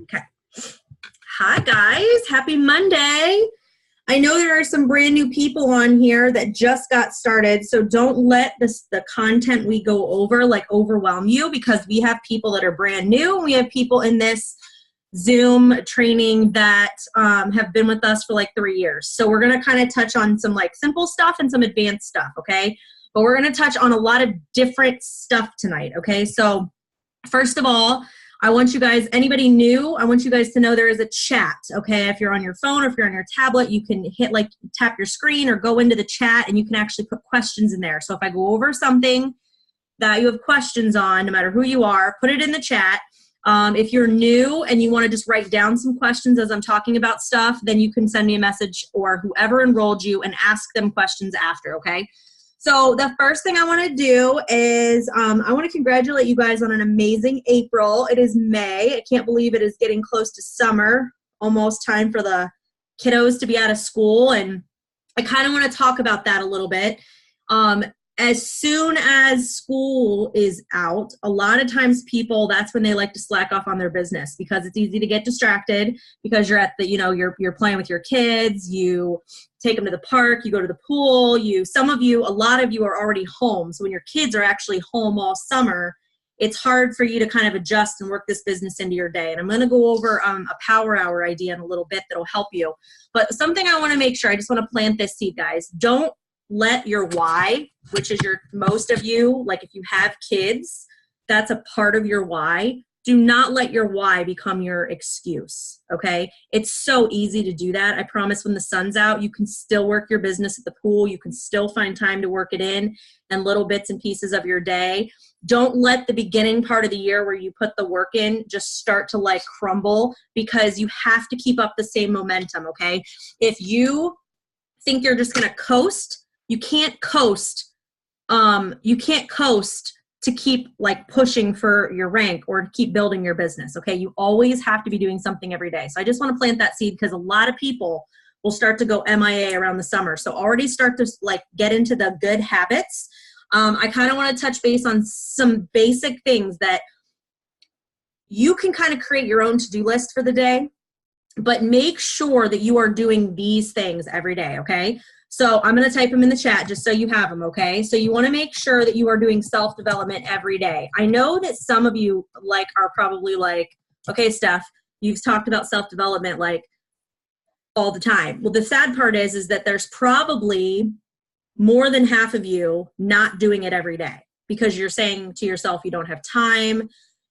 Okay. Hi, guys. Happy Monday. I know there are some brand new people on here that just got started, so don't let the content we go over overwhelm you, because we have people that are brand new. We have people in this Zoom training that have been with us for like 3 years. So we're going to kind of touch on some like simple stuff and some advanced stuff, okay? But we're going to touch on a lot of different stuff tonight, okay? So first of all, I want you guys, anybody new, I want you guys to know there is a chat, okay? If you're on your phone or if you're on your tablet, you can hit tap your screen or go into the chat and you can actually put questions in there. So if I go over something that you have questions on, no matter who you are, put it in the chat. If you're new and you want to just write down some questions as I'm talking about stuff, then you can send me a message or whoever enrolled you and ask them questions after, okay? So the first thing I want to do is I want to congratulate you guys on an amazing April. It is May. I can't believe it is getting close to summer, almost time for the kiddos to be out of school. And I kind of want to talk about that a little bit. As soon as school is out, a lot of times people, that's when they like to slack off on their business, because it's easy to get distracted because you're at the, you're playing with your kids, you take them to the park, you go to the pool, a lot of you are already home. So when your kids are actually home all summer, it's hard for you to kind of adjust and work this business into your day. And I'm going to go over a power hour idea in a little bit that'll help you. But something I want to make sure, I just want to plant this seed, guys. Don't let your why, which is most of you, like if you have kids, that's a part of your why. Do not let your why become your excuse, okay? It's so easy to do that. I promise when the sun's out, you can still work your business at the pool. You can still find time to work it in and little bits and pieces of your day. Don't let the beginning part of the year where you put the work in just start to crumble, because you have to keep up the same momentum, okay? If you think you're just gonna coast, you can't coast. You can't coast to keep pushing for your rank or to keep building your business. Okay. You always have to be doing something every day. So I just want to plant that seed, because a lot of people will start to go MIA around the summer. So already start to get into the good habits. I kind of want to touch base on some basic things that you can kind of create your own to-do list for the day, but make sure that you are doing these things every day. Okay. So I'm going to type them in the chat just so you have them, okay? So you want to make sure that you are doing self-development every day. I know that some of you are probably okay, Steph, you've talked about self-development all the time. Well, the sad part is that there's probably more than half of you not doing it every day, because you're saying to yourself you don't have time,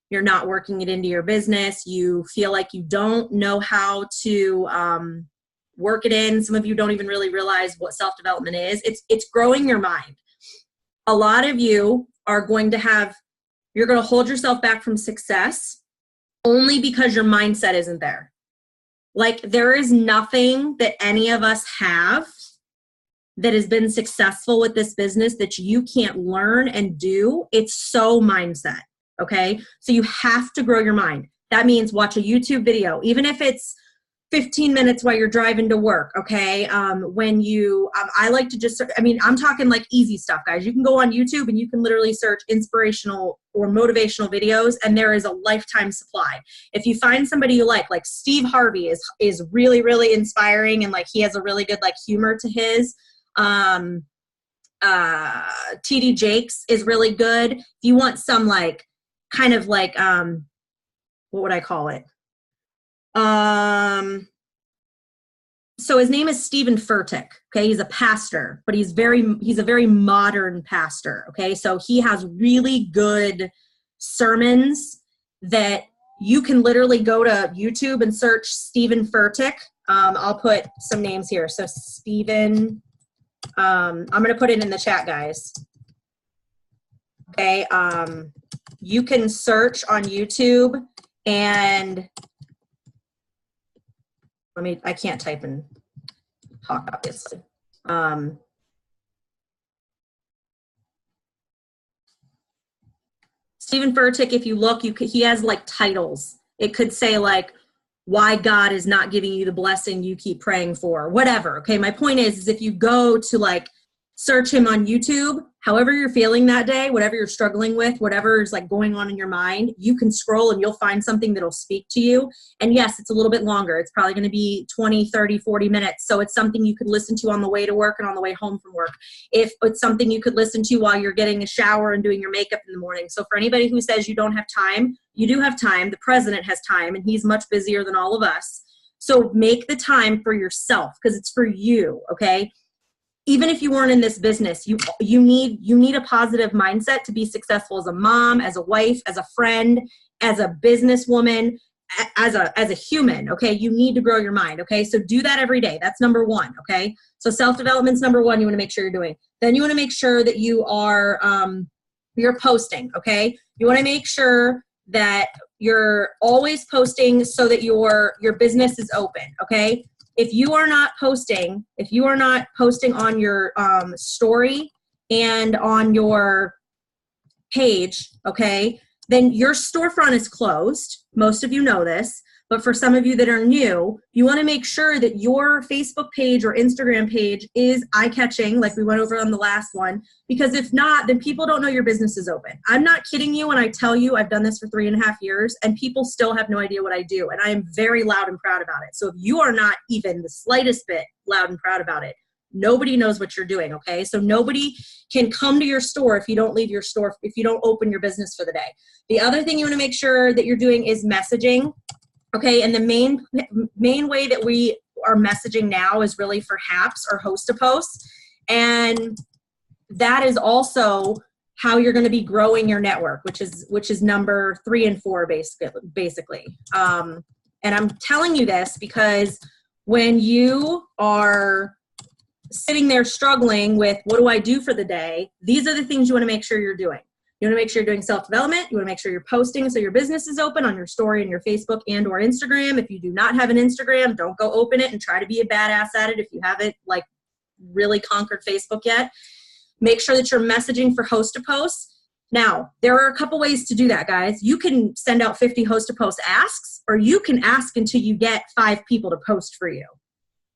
you're not working it into your business, you feel like you don't know how to work it in. Some of you don't even really realize what self-development is. It's growing your mind. A lot of you are you're going to hold yourself back from success only because your mindset isn't there. There is nothing that any of us have that has been successful with this business that you can't learn and do. It's so mindset. Okay. So you have to grow your mind. That means watch a YouTube video, even if it's 15 minutes while you're driving to work, okay? I like to I'm talking easy stuff, guys. You can go on YouTube and you can literally search inspirational or motivational videos, and there is a lifetime supply. If you find somebody you like Steve Harvey is really, really inspiring, and he has a really good humor to his. TD Jakes is really good. If you want some what would I call it? So his name is Steven Furtick. Okay. He's a pastor, but he's a very modern pastor. Okay. So he has really good sermons that you can literally go to YouTube and search Steven Furtick. I'll put some names here. So Steven, I'm going to put it in the chat, guys. Okay. You can search on YouTube and I can't type and talk, obviously. Steven Furtick, if you look, he has titles. It could say why God is not giving you the blessing you keep praying for, whatever. Okay. My point is if you go to search him on YouTube. However you're feeling that day, whatever you're struggling with, whatever is like going on in your mind, you can scroll and you'll find something that'll speak to you. And yes, it's a little bit longer. It's probably going to be 20, 30, 40 minutes. So it's something you could listen to on the way to work and on the way home from work. If it's something you could listen to while you're getting a shower and doing your makeup in the morning. So for anybody who says you don't have time, you do have time. The president has time and he's much busier than all of us. So make the time for yourself because it's for you, okay? Even if you weren't in this business, you need a positive mindset to be successful as a mom, as a wife, as a friend, as a businesswoman, as a human, okay? You need to grow your mind, okay? So do that every day. That's number one, okay? So self-development's number one you want to make sure you're doing. Then you want to make sure that you are you're posting, okay? You want to make sure that you're always posting so that your business is open, okay? If you are not posting on your story and on your page, okay, then your storefront is closed. Most of you know this, but for some of you that are new, you want to make sure that your Facebook page or Instagram page is eye-catching, like we went over on the last one, because if not, then people don't know your business is open. I'm not kidding you when I tell you I've done this for 3.5 years and people still have no idea what I do, and I am very loud and proud about it. So if you are not even the slightest bit loud and proud about it, nobody knows what you're doing, okay? So nobody can come to your store if you don't leave your store, if you don't open your business for the day. The other thing you want to make sure that you're doing is messaging. Okay, and the main way that we are messaging now is really for HAPs or host to post, and that is also how you're going to be growing your network, which is number 3 and 4 basically. And I'm telling you this because when you are sitting there struggling with what do I do for the day, these are the things you want to make sure you're doing. You want to make sure you're doing self-development. You want to make sure you're posting so your business is open on your story and your Facebook and or Instagram. If you do not have an Instagram, don't go open it and try to be a badass at it if you haven't like really conquered Facebook yet. Make sure that you're messaging for host to post. Now, there are a couple ways to do that, guys. You can send out 50 host to post asks, or you can ask until you get 5 people to post for you.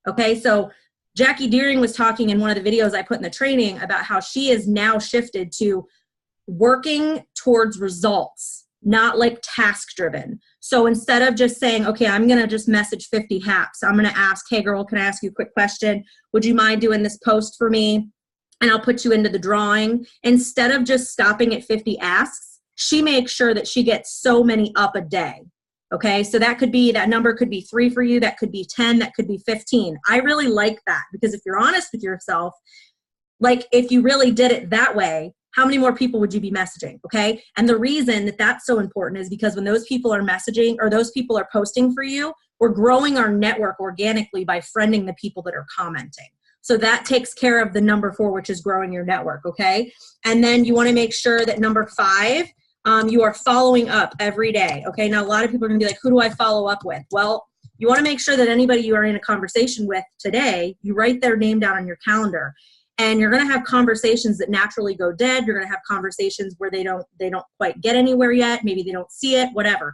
Okay, so Jackie Deering was talking in one of the videos I put in the training about how she is now shifted to working towards results, not like task driven. So instead of just saying, okay, I'm going to just message 50 HAPs, I'm going to ask, hey girl, can I ask you a quick question? Would you mind doing this post for me? And I'll put you into the drawing. Instead of just stopping at 50 asks, she makes sure that she gets so many up a day. Okay, so that number could be 3 for you, that could be 10, that could be 15. I really like that because if you're honest with yourself, like if you really did it that way, how many more people would you be messaging, okay? And the reason that that's so important is because when those people are messaging or those people are posting for you, we're growing our network organically by friending the people that are commenting. So that takes care of the number 4, which is growing your network, okay? And then you want to make sure that number 5, you are following up every day, okay? Now, a lot of people are going to be like, who do I follow up with? Well, you want to make sure that anybody you are in a conversation with today, you write their name down on your calendar. And you're going to have conversations that naturally go dead. You're going to have conversations where they don't quite get anywhere yet. Maybe they don't see it, whatever.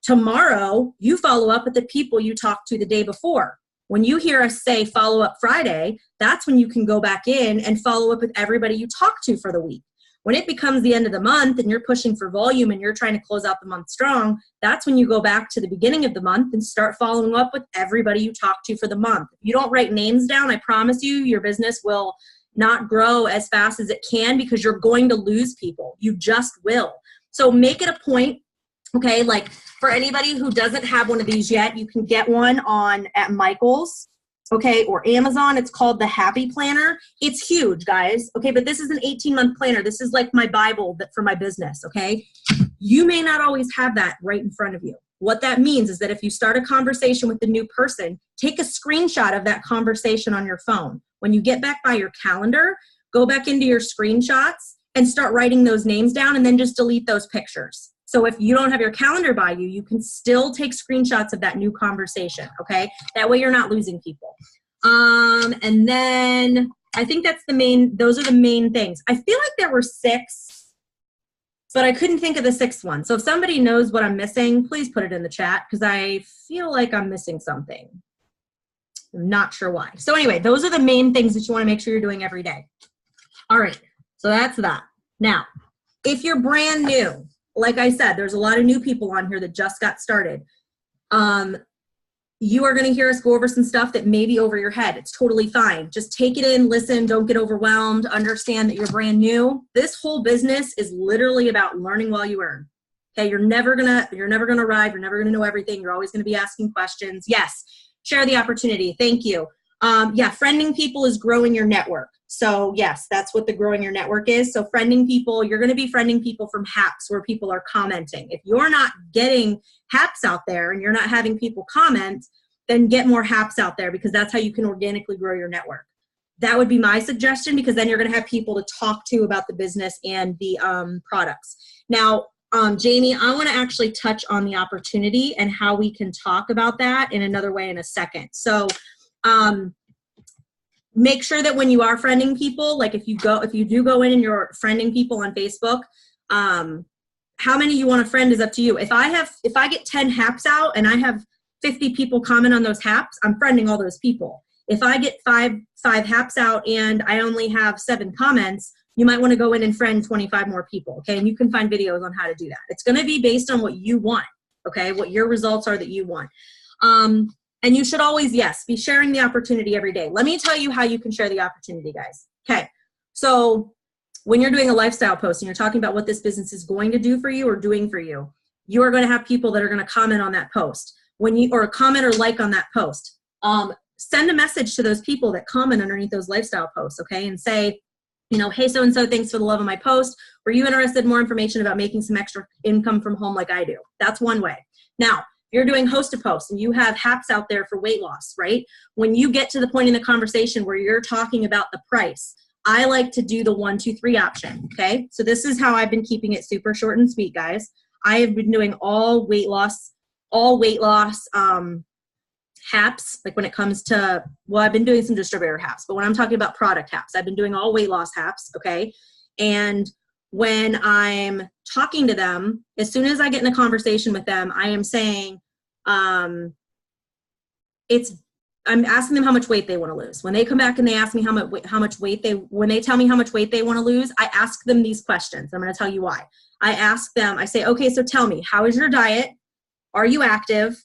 Tomorrow, you follow up with the people you talked to the day before. When you hear us say follow up Friday, that's when you can go back in and follow up with everybody you talked to for the week. When it becomes the end of the month and you're pushing for volume and you're trying to close out the month strong, that's when you go back to the beginning of the month and start following up with everybody you talked to for the month. If you don't write names down, I promise you, your business will not grow as fast as it can because you're going to lose people. You just will. So make it a point, okay? Like for anybody who doesn't have one of these yet, you can get one at Michael's, okay, or Amazon. It's called the Happy Planner. It's huge, guys, okay? But this is an 18-month planner. This is like my Bible for my business, okay? You may not always have that right in front of you. What that means is that if you start a conversation with a new person, take a screenshot of that conversation on your phone. When you get back by your calendar, go back into your screenshots and start writing those names down and then just delete those pictures. So if you don't have your calendar by you, you can still take screenshots of that new conversation, okay? That way you're not losing people. And then I think those are the main things. I feel like there were 6, but I couldn't think of the 6th one. So if somebody knows what I'm missing, please put it in the chat because I feel like I'm missing something. I'm not sure why. So anyway, those are the main things that you want to make sure you're doing every day. All right, so that's that. Now, if you're brand new, like I said, there's a lot of new people on here that just got started. You are going to hear us go over some stuff that may be over your head. It's totally fine. Just take it in, listen, don't get overwhelmed, understand that you're brand new. This whole business is literally about learning while you earn. Okay, you're never gonna arrive, you're never gonna know everything, you're always gonna be asking questions. Yes, share the opportunity. Thank you. Yeah, friending people is growing your network. So yes, that's what the growing your network is. So friending people, you're going to be friending people from HAPs where people are commenting. If you're not getting HAPs out there and you're not having people comment, then get more HAPs out there, because that's how you can organically grow your network. That would be my suggestion, because then you're going to have people to talk to about the business and the products. Now, Jamie, I want to actually touch on the opportunity and how we can talk about that in another way in a second. So, make sure that when you are friending people, like if you do go in and you're friending people on Facebook, how many you want to friend is up to you. If I get 10 HAPs out and I have 50 people comment on those HAPs, I'm friending all those people. If I get five HAPs out and I only have 7 comments, you might want to go in and friend 25 more people, okay? And you can find videos on how to do that. It's going to be based on what you want, okay? What your results are that you want. And you should always, yes, be sharing the opportunity every day. Let me tell you how you can share the opportunity, guys. Okay, so when you're doing a lifestyle post and you're talking about what this business is going to do for you or doing for you, you are going to have people that are going to comment on that post. Or comment or like on that post. Send a message to those people that comment underneath those lifestyle posts, okay? And say, hey, so-and-so, thanks for the love of my post. Were you interested in more information about making some extra income from home like I do? That's one way. Now, you're doing host a post and you have HAPs out there for weight loss, right? When you get to the point in the conversation where you're talking about the price, I like to do the 1, 2, 3 option, okay? So this is how I've been keeping it super short and sweet, guys. I have been doing all weight loss HAPs, like when it comes to, well, I've been doing some distributor HAPs, but when I'm talking about product HAPs, I've been doing all weight loss HAPs, okay? And when I'm talking to them, as soon as I get in a conversation with them, I am saying, I'm asking them how much weight they want to lose. When they come back and they ask me when they tell me how much weight they want to lose, I ask them these questions. I'm going to tell you why. I say, okay, so tell me, how is your diet? Are you active?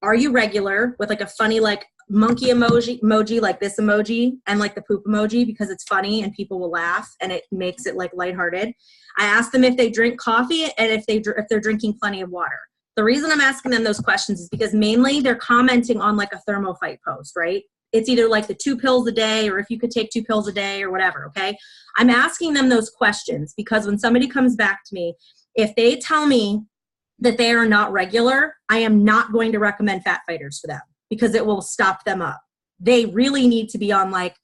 Are you regular? With like a funny like monkey emoji like this emoji, and like the poop emoji, because it's funny and people will laugh and it makes it like lighthearted. I ask them if they drink coffee and if they're drinking plenty of water. The reason I'm asking them those questions is because mainly they're commenting on like a ThermoFight post, right? It's either like the 2 pills a day or if you could take 2 pills a day or whatever, okay? I'm asking them those questions because when somebody comes back to me, if they tell me that they are not regular, I am not going to recommend Fat Fighters for them because it will stop them up. They really need to be on like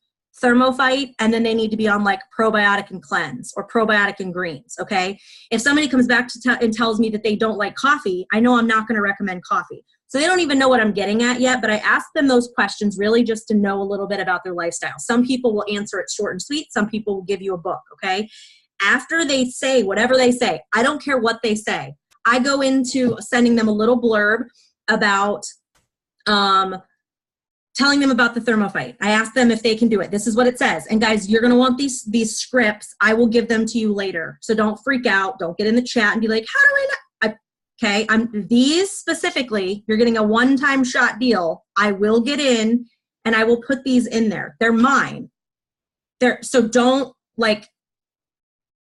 ThermoFight, and then they need to be on like probiotic and cleanse or probiotic and greens, okay? If somebody comes back and tells me that they don't like coffee, I know I'm not going to recommend coffee. So they don't even know what I'm getting at yet, but I ask them those questions really just to know a little bit about their lifestyle. Some people will answer it short and sweet. Some people will give you a book, okay? After they say whatever they say, I don't care what they say. I go into sending them a little blurb about telling them about the ThermoFight. I ask them if they can do it. This is what it says. And guys, you're going to want these scripts. I will give them to you later. So don't freak out. Don't get in the chat and be like, how do I know? Okay, these specifically, you're getting a one-time shot deal. I will get in and I will put these in there. They're mine. So don't like,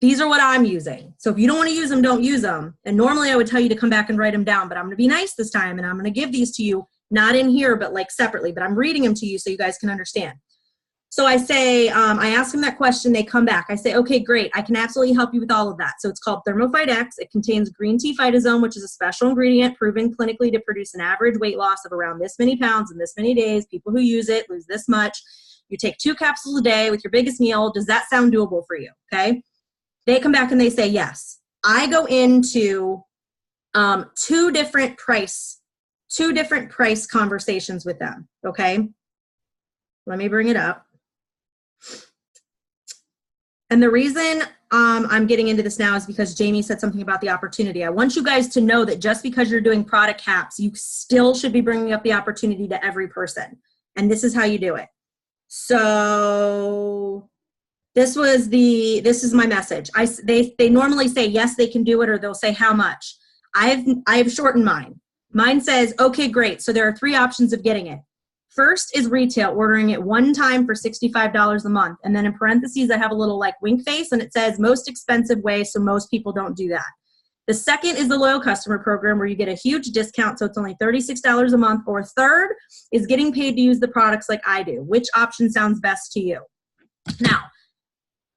these are what I'm using. So if you don't want to use them, don't use them. And normally I would tell you to come back and write them down, but I'm going to be nice this time and I'm going to give these to you, not in here, but like separately, but I'm reading them to you so you guys can understand. So I say, I ask them that question, they come back. I say, okay, great. I can absolutely help you with all of that. So it's called ThermoFight X. It contains green tea phytosome, which is a special ingredient proven clinically to produce an average weight loss of around this many pounds in this many days. People who use it lose this much. You take 2 capsules a day with your biggest meal. Does that sound doable for you? Okay. They come back and they say, yes. I go into two different price conversations with them. Okay. Let me bring it up. And the reason I'm getting into this now is because Jamie said something about the opportunity. I want you guys to know that just because you're doing product HAPs, you still should be bringing up the opportunity to every person. And this is how you do it. So this is my message. They normally say, yes, they can do it, or they'll say how much. I've shortened mine. Mine says, okay, great. So there are 3 options of getting it. First is retail, ordering it one time for $65 a month. And then in parentheses, I have a little like wink face, and it says most expensive way, so most people don't do that. The second is the loyal customer program, where you get a huge discount, so it's only $36 a month. Or third is getting paid to use the products like I do. Which option sounds best to you? Now,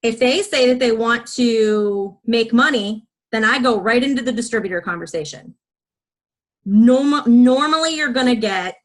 if they say that they want to make money, then I go right into the distributor conversation. Normally you're going to get,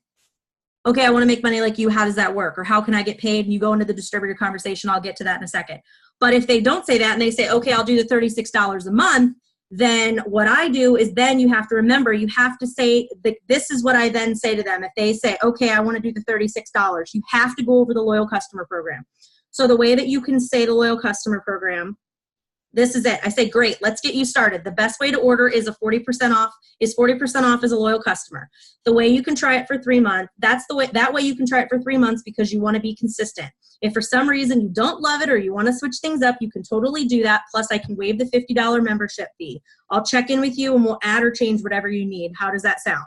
okay, I want to make money like you. How does that work? Or how can I get paid? And you go into the distributor conversation. I'll get to that in a second. But if they don't say that and they say, okay, I'll do the $36 a month, then what I do is then you have to remember, you have to say, this is what I then say to them. If they say, okay, I want to do the $36, you have to go over the loyal customer program. So the way that you can say the loyal customer program, this is it. I say, great, let's get you started. The best way to order is 40% off as a loyal customer. The way you can try it for 3 months, that way you can try it for 3 months because you want to be consistent. If for some reason you don't love it or you want to switch things up, you can totally do that. Plus I can waive the $50 membership fee. I'll check in with you and we'll add or change whatever you need. How does that sound?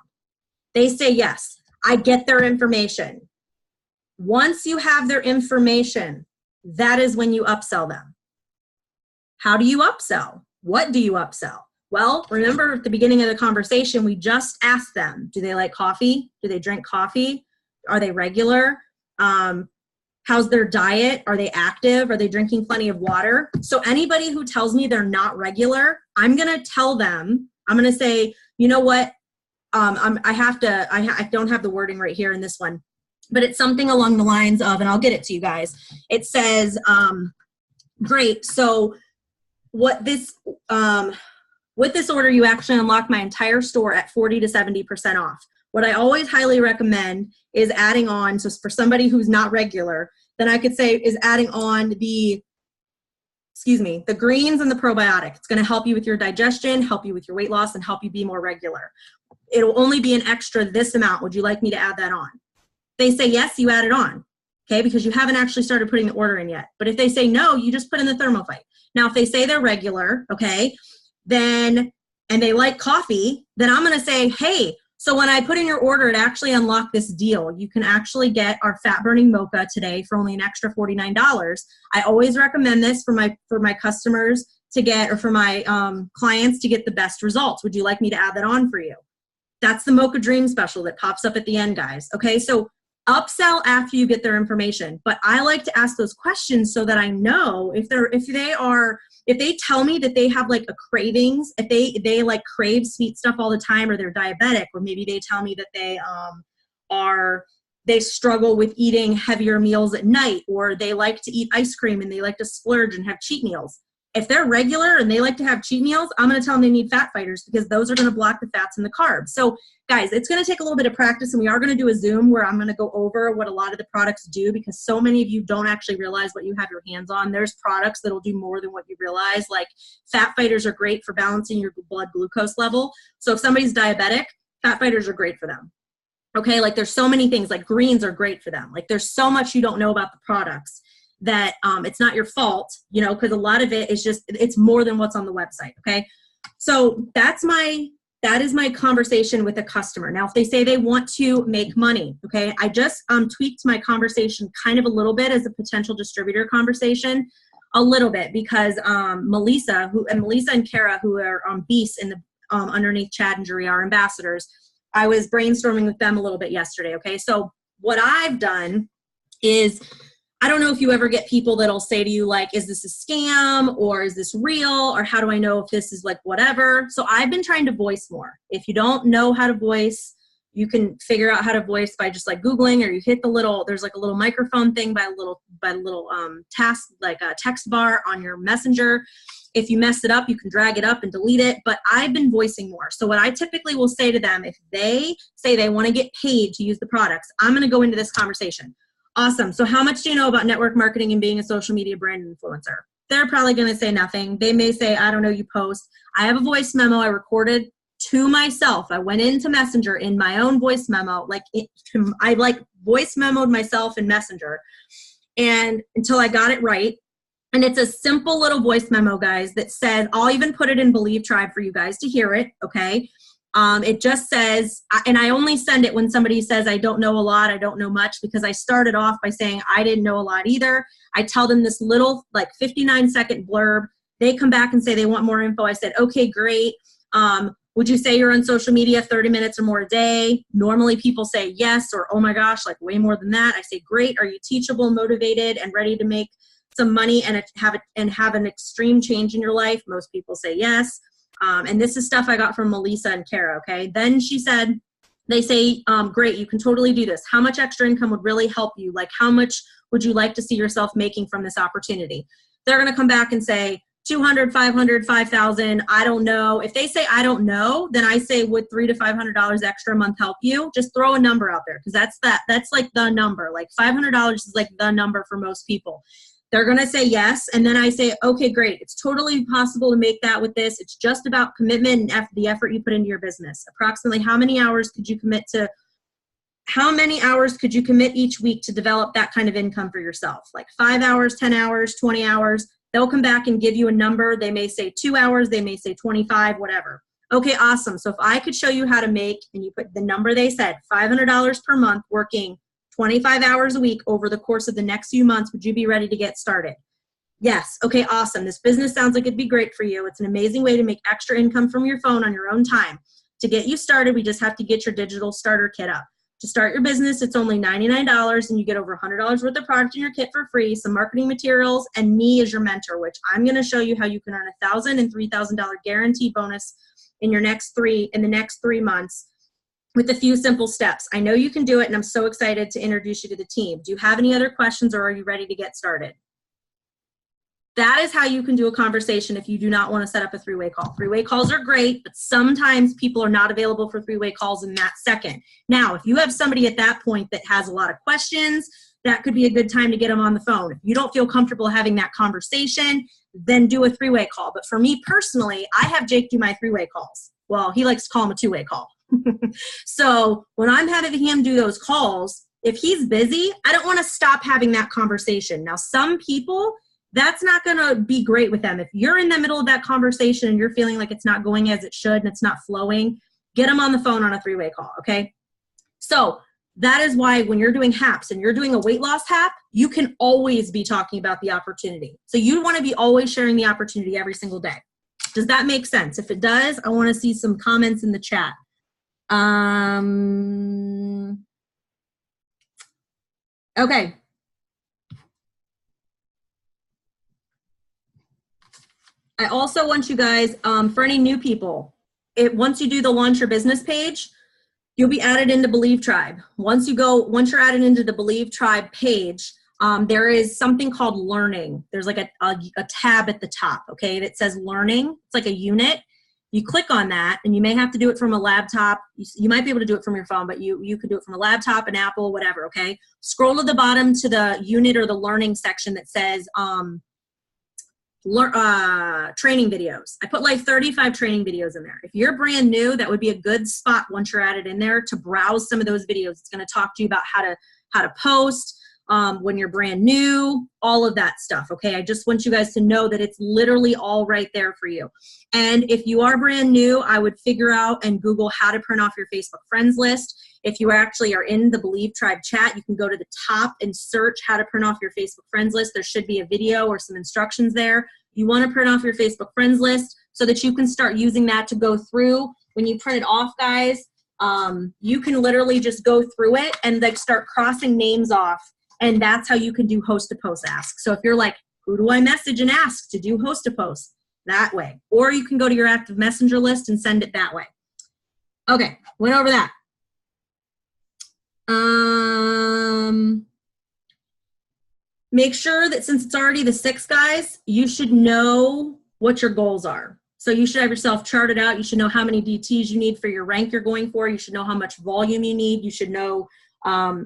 They say yes. I get their information. Once you have their information, that is when you upsell them. How do you upsell? What do you upsell? Well, remember at the beginning of the conversation, we just asked them, do they like coffee? Do they drink coffee? Are they regular? How's their diet? Are they active? Are they drinking plenty of water? So anybody who tells me they're not regular, I'm going to tell them, I'm going to say, you know what? I don't have the wording right here in this one, but it's something along the lines of, and I'll get it to you guys. It says, great. So with this order, you actually unlock my entire store at 40 to 70% off. What I always highly recommend is adding on, so for somebody who's not regular, then I could say is adding on the greens and the probiotic. It's going to help you with your digestion, help you with your weight loss, and help you be more regular. It'll only be an extra this amount. Would you like me to add that on? They say yes, you add it on, okay, because you haven't actually started putting the order in yet. But if they say no, you just put in the ThermoFight. Now, if they say they're regular, okay, then, and they like coffee, then I'm going to say, hey, so when I put in your order, it actually unlocked this deal. You can actually get our fat burning mocha today for only an extra $49. I always recommend this for my customers to get, or for my clients to get the best results. Would you like me to add that on for you? That's the Mocha Dream Special that pops up at the end, guys. Okay, so upsell after you get their information. But I like to ask those questions so that I know if they tell me that they have like a cravings, if they like crave sweet stuff all the time, or they're diabetic, or maybe they tell me that they struggle with eating heavier meals at night, or they like to eat ice cream and they like to splurge and have cheat meals. If they're regular and they like to have cheat meals, I'm going to tell them they need fat fighters, because those are going to block the fats and the carbs. So guys, it's going to take a little bit of practice, and we are going to do a Zoom where I'm going to go over what a lot of the products do, because so many of you don't actually realize what you have your hands on. There's products that'll do more than what you realize. Like fat fighters are great for balancing your blood glucose level. So if somebody's diabetic, fat fighters are great for them. Okay, like there's so many things, like greens are great for them. Like there's so much you don't know about the products that it's not your fault, you know, because a lot of it is just, it's more than what's on the website. Okay, so that is my conversation with a customer. Now, if they say they want to make money, okay, I just tweaked my conversation kind of a little bit as a potential distributor conversation, a little bit, because Melissa and Kara, who are beasts in the underneath Chad and Jury, are ambassadors. I was brainstorming with them a little bit yesterday. Okay, so what I've done is, I don't know if you ever get people that'll say to you, like, is this a scam, or is this real, or how do I know if this is like whatever? So I've been trying to voice more. If you don't know how to voice, you can figure out how to voice by just like Googling, or you hit there's like a little microphone thing by a little task, like a text bar on your messenger. If you mess it up, you can drag it up and delete it. But I've been voicing more. So what I typically will say to them, if they say they want to get paid to use the products, I'm going to go into this conversation. Awesome. So how much do you know about network marketing and being a social media brand influencer? They're probably going to say nothing. They may say, I don't know, you post. I have a voice memo I recorded to myself. I went into Messenger in my own voice memo. I voice memoed myself in Messenger, and until I got it right. And it's a simple little voice memo, guys, that says, I'll even put it in Believe Tribe for you guys to hear it, okay? It just says, and I only send it when somebody says, I don't know a lot, I don't know much, because I started off by saying I didn't know a lot either. I tell them this little, like 59-second blurb. They come back and say they want more info. I said, okay, great. Would you say you're on social media 30 minutes or more a day? Normally people say yes, or oh my gosh, like way more than that. I say, great. Are you teachable, motivated, and ready to make some money and have an extreme change in your life? Most people say yes. And this is stuff I got from Melissa and Kara, okay? Then she said, they say, great, you can totally do this. How much extra income would really help you? Like, how much would you like to see yourself making from this opportunity? They're going to come back and say, 200, 500, 5,000, I don't know. If they say, I don't know, then I say, would $300 to $500 extra a month help you? Just throw a number out there, because that's like the number. Like $500 is like the number for most people. They're going to say yes. And then I say, okay, great. It's totally possible to make that with this. It's just about commitment and the effort you put into your business. Approximately how many hours could you commit each week to develop that kind of income for yourself? Like 5 hours, 10 hours, 20 hours. They'll come back and give you a number. They may say 2 hours. They may say 25, whatever. Okay, awesome. So if I could show you how to make, and you put the number they said, $500 per month working 25 hours a week over the course of the next few months, would you be ready to get started? Yes. Okay, awesome. This business sounds like it'd be great for you. It's an amazing way to make extra income from your phone on your own time. To get you started, we just have to get your digital starter kit up. To start your business, it's only $99, and you get over $100 worth of product in your kit for free, some marketing materials, and me as your mentor, which I'm going to show you how you can earn $1,000 and $3,000 guarantee bonus in the next 3 months. With a few simple steps. I know you can do it, and I'm so excited to introduce you to the team. Do you have any other questions, or are you ready to get started? That is how you can do a conversation if you do not want to set up a three-way call. Three-way calls are great, but sometimes people are not available for three-way calls in that second. Now, if you have somebody at that point that has a lot of questions, that could be a good time to get them on the phone. If you don't feel comfortable having that conversation, then do a three-way call. But for me personally, I have Jake do my three-way calls. Well, he likes to call them a two-way call. So when I'm having him do those calls, if he's busy, I don't want to stop having that conversation. Now, some people, that's not going to be great with them. If you're in the middle of that conversation and you're feeling like it's not going as it should and it's not flowing, get them on the phone on a three-way call, okay? So that is why when you're doing HAPs and you're doing a weight loss HAP, you can always be talking about the opportunity. So you want to be always sharing the opportunity every single day. Does that make sense? If it does, I want to see some comments in the chat. Okay. I also want you guys, for any new people, once you do the Launch Your Business page, you'll be added into Believe Tribe. Once you're added into the Believe Tribe page, there is something called Learning. There's like a tab at the top, okay, that says Learning. It's like a unit. You click on that, and you may have to do it from a laptop. You might be able to do it from your phone, but you could do it from a laptop, an Apple, whatever, okay? Scroll to the bottom to the unit or the learning section that says training videos. I put like 35 training videos in there. If you're brand new, that would be a good spot once you're added in there to browse some of those videos. It's going to talk to you about how to post, when you're brand new, all of that stuff, okay? I just want you guys to know that it's literally all right there for you. And if you are brand new, I would figure out and Google how to print off your Facebook friends list. If you actually are in the Believe Tribe chat, you can go to the top and search how to print off your Facebook friends list. There should be a video or some instructions there. You want to print off your Facebook friends list so that you can start using that to go through. When you print it off, guys, you can literally just go through it and like start crossing names off. And that's how you can do host-to-post ask. So if you're like, who do I message and ask to do host-to-post? That way. Or you can go to your active messenger list and send it that way. Okay, went over that. Make sure that since it's already the 6, guys, you should know what your goals are. So you should have yourself charted out. You should know how many DTs you need for your rank you're going for. You should know how much volume you need. You should know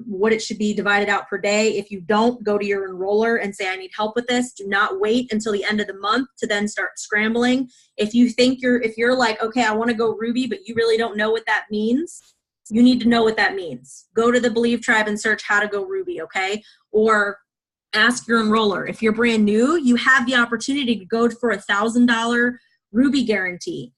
what it should be divided out per day. If you don't, go to your enroller and say, I need help with this. Do not wait until the end of the month to then start scrambling. If you're like, okay, I want to go Ruby, but you really don't know what that means, you need to know what that means. Go to the Believe Tribe and search how to go Ruby, okay? Or ask your enroller. If you're brand new, you have the opportunity to go for $1,000 Ruby guarantee.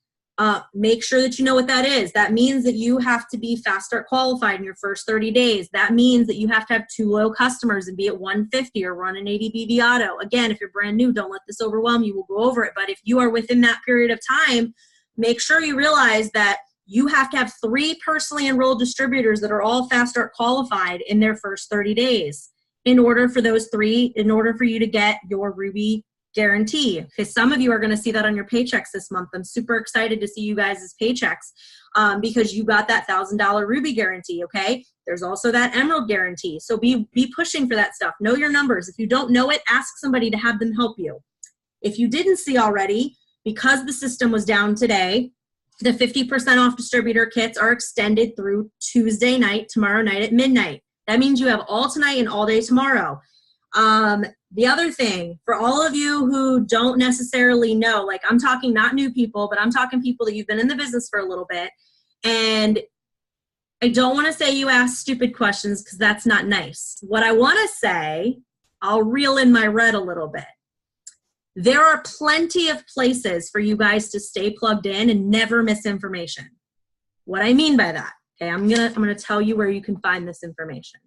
Make sure that you know what that is. That means that you have to be Fast Start qualified in your first 30 days. That means that you have to have 2 loyal customers and be at 150 or run an 80 BV auto. Again, if you're brand new, don't let this overwhelm you. We'll go over it. But if you are within that period of time, make sure you realize that you have to have 3 personally enrolled distributors that are all Fast Start qualified in their first 30 days in order for you to get your Ruby guarantee. Okay, some of you are going to see that on your paychecks this month. I'm super excited to see you guys' paychecks because you got that $1,000 Ruby guarantee. Okay, there's also that Emerald guarantee. So be pushing for that stuff. Know your numbers. If you don't know it, ask somebody to have them help you. If you didn't see already, because the system was down today, the 50% off distributor kits are extended through Tuesday night, tomorrow night at midnight. That means you have all tonight and all day tomorrow. The other thing, for all of you who don't necessarily know, like I'm talking not new people, but I'm talking people that you've been in the business for a little bit, and I don't want to say you ask stupid questions because that's not nice. What I want to say, I'll reel in my red a little bit. There are plenty of places for you guys to stay plugged in and never miss information. What I mean by that, okay, I'm gonna tell you where you can find this information.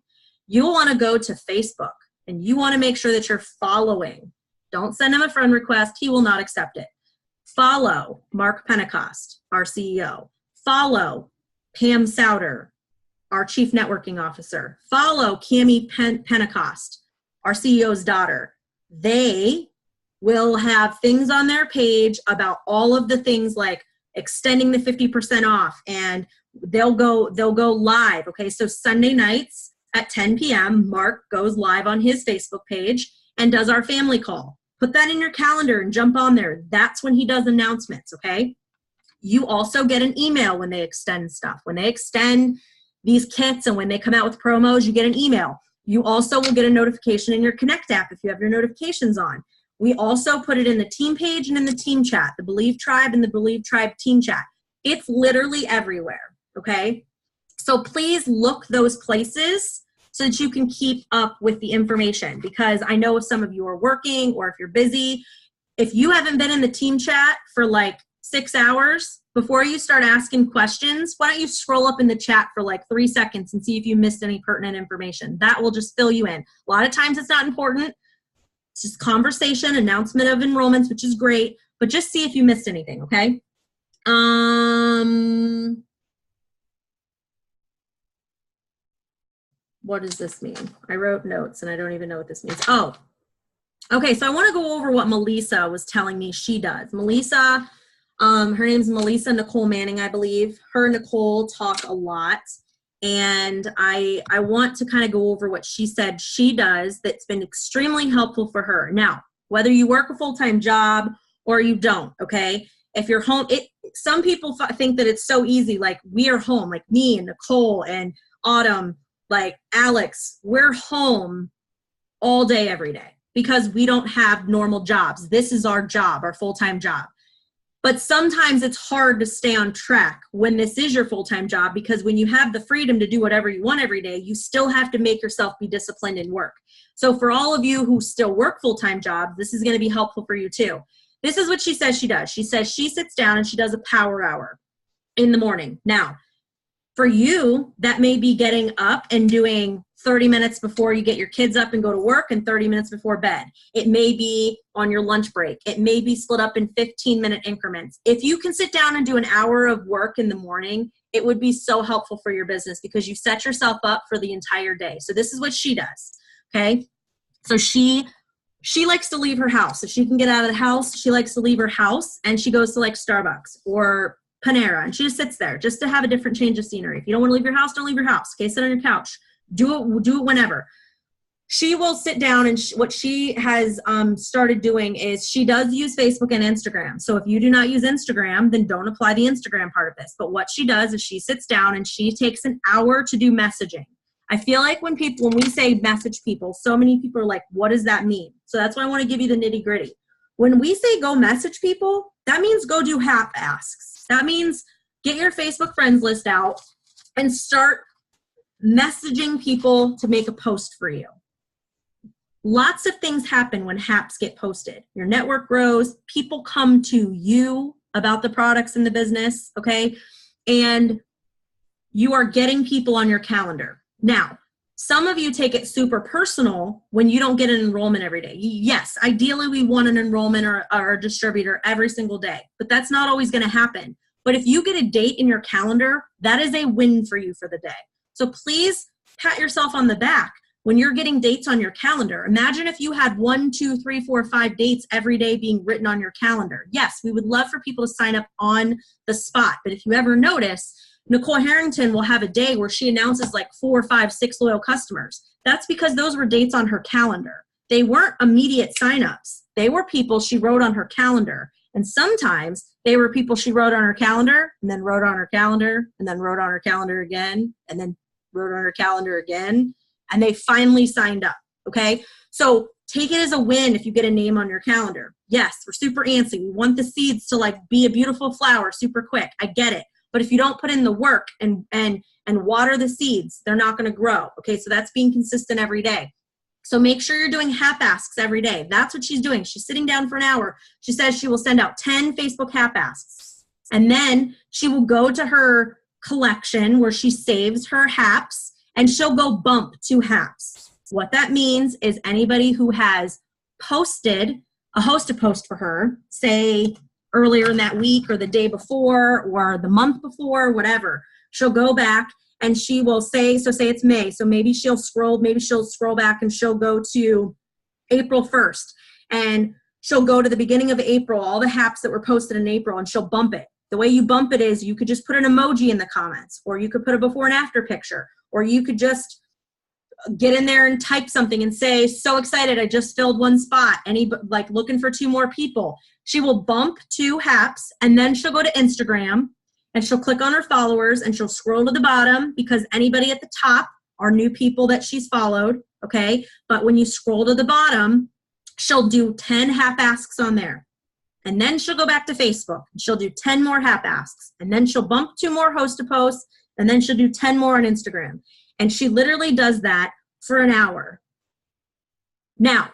You'll want to go to Facebook and you want to make sure that you're following. Don't send him a friend request. He will not accept it. Follow Mark Pentecost, our CEO. Follow Pam Souter, our Chief Networking Officer. Follow Cami Pentecost, our CEO's daughter. They will have things on their page about all of the things like extending the 50% off, and they'll go live. Okay, so Sunday nights at 10 p.m., Mark goes live on his Facebook page and does our family call. Put that in your calendar and jump on there. That's when he does announcements, okay? You also get an email when they extend stuff. When they extend these kits and when they come out with promos, you get an email. You also will get a notification in your Connect app if you have your notifications on. We also put it in the team page and in the team chat, the Believe Tribe and the Believe Tribe team chat. It's literally everywhere, okay? So please look those places so that you can keep up with the information, because I know if some of you are working or if you're busy, if you haven't been in the team chat for like 6 hours, before you start asking questions, why don't you scroll up in the chat for like 3 seconds and see if you missed any pertinent information. That will just fill you in. A lot of times it's not important. It's just conversation, announcement of enrollments, which is great, but just see if you missed anything, okay? What does this mean? I wrote notes and I don't even know what this means. Oh, okay, so I want to go over what Melissa was telling me she does. Melissa, her name's Melissa Nicole Manning, I believe. Her and Nicole talk a lot, and I want to kind of go over what she said she does that's been extremely helpful for her. Now, whether you work a full-time job or you don't, okay? If you're home, some people think that it's so easy, like we are home, like me and Nicole and Autumn, like Alex, we're home all day, every day, because we don't have normal jobs. This is our job, our full-time job. But sometimes it's hard to stay on track when this is your full-time job, because when you have the freedom to do whatever you want every day, you still have to make yourself be disciplined in work. So for all of you who still work full-time jobs, this is going to be helpful for you too. This is what she says she does. She says she sits down and she does a power hour in the morning. Now, for you, that may be getting up and doing 30 minutes before you get your kids up and go to work and 30 minutes before bed. It may be on your lunch break. It may be split up in 15-minute increments. If you can sit down and do an hour of work in the morning, it would be so helpful for your business because you set yourself up for the entire day. So this is what she does, okay? So she likes to leave her house. If she can get out of the house, she likes to leave her house and she goes to like Starbucks or Panera, and she just sits there just to have a different change of scenery. If you don't want to leave your house, don't leave your house. Okay, sit on your couch. Do it whenever. She will sit down, and what she has started doing is she does use Facebook and Instagram. So if you do not use Instagram, then don't apply the Instagram part of this. But what she does is she sits down and she takes an hour to do messaging. I feel like when we say message people, so many people are like, what does that mean? So that's why I want to give you the nitty gritty. When we say go message people, that means go do half asks. That means get your Facebook friends list out and start messaging people to make a post for you. lots of things happen when HAPs get posted. Your network grows, people come to you about the products in the business, okay? And you are getting people on your calendar. Now, some of you take it super personal when you don't get an enrollment every day. Yes, ideally we want an enrollment or a distributor every single day, but that's not always going to happen. But if you get a date in your calendar, that is a win for you for the day. So please pat yourself on the back when you're getting dates on your calendar. Imagine if you had 1, 2, 3, 4, 5 dates every day being written on your calendar. Yes, we would love for people to sign up on the spot, but if you ever notice, Nicole Harrington will have a day where she announces like 4, 5, 6 loyal customers. That's because those were dates on her calendar. They weren't immediate signups. They were people she wrote on her calendar. And sometimes they were people she wrote on her calendar and then wrote on her calendar and then wrote on her calendar again and then wrote on her calendar again. And they finally signed up, okay? So take it as a win if you get a name on your calendar. Yes, we're super antsy. We want the seeds to like be a beautiful flower super quick. I get it. But if you don't put in the work and water the seeds, they're not going to grow. Okay, so that's being consistent every day. So make sure you're doing HAP asks every day. That's what she's doing. She's sitting down for an hour. She says she will send out 10 Facebook HAP asks. And then she will go to her collection where she saves her HAPs and she'll go bump 2 HAPs. What that means is anybody who has posted a host a post for her, say earlier in that week or the day before or the month before, whatever, she'll go back and she will say, so say it's May, so maybe she'll scroll back and she'll go to April 1st and she'll go to the beginning of April, all the HAPs that were posted in April, and she'll bump it. The way you bump it is you could just put an emoji in the comments, or you could put a before and after picture, or you could just get in there and type something and say, so excited, I just filled 1 spot, like looking for 2 more people. She will bump 2 HAPs and then she'll go to Instagram and she'll click on her followers and she'll scroll to the bottom because anybody at the top are new people that she's followed, okay? But when you scroll to the bottom, she'll do 10 HAP asks on there. And then she'll go back to Facebook and she'll do 10 more HAP asks. And then she'll bump 2 more host to posts and then she'll do 10 more on Instagram. And she literally does that for an hour. Now,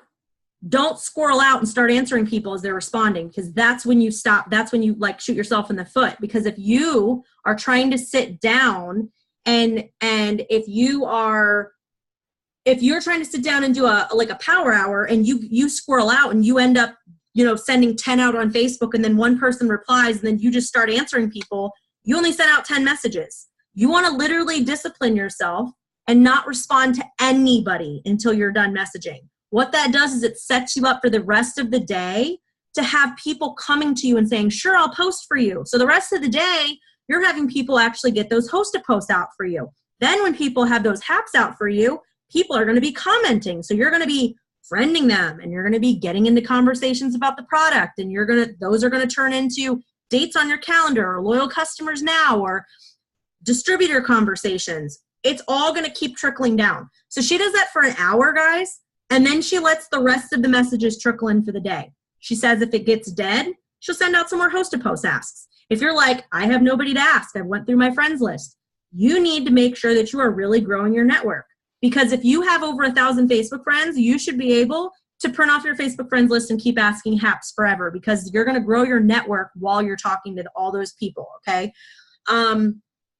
don't squirrel out and start answering people as they're responding, because that's when you stop. That's when you like shoot yourself in the foot. Because if you are trying to sit down and if you're trying to sit down and do a power hour and you squirrel out and you end up, sending 10 out on Facebook and then 1 person replies and then you just start answering people, you only sent out 10 messages. You want to literally discipline yourself and not respond to anybody until you're done messaging. What that does is it sets you up for the rest of the day to have people coming to you and saying, sure, I'll post for you. So the rest of the day, you're having people actually get those host-to posts out for you. Then when people have those HAPs out for you, people are going to be commenting. So you're going to be friending them and you're going to be getting into conversations about the product, and those are going to turn into dates on your calendar or loyal customers now or distributor conversations. It's all going to keep trickling down. So she does that for an hour, guys. And then she lets the rest of the messages trickle in for the day. She says if it gets dead, she'll send out some more host-to-post asks. If you're like, I have nobody to ask, I went through my friends list, you need to make sure that you are really growing your network. Because if you have over 1,000 Facebook friends, you should be able to print off your Facebook friends list and keep asking HAPs forever, because you're going to grow your network while you're talking to all those people, okay?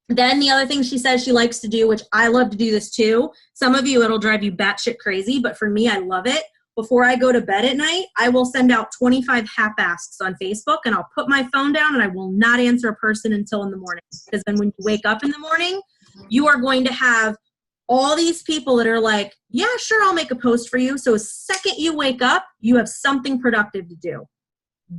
Then the other thing she says she likes to do, which I love to do this too. Some of you, it'll drive you batshit crazy, but for me, I love it. Before I go to bed at night, I will send out 25 HAP asks on Facebook, and I'll put my phone down and I will not answer a person until in the morning. Because then when you wake up in the morning, you are going to have all these people that are like, yeah, sure, I'll make a post for you. So the second you wake up, you have something productive to do.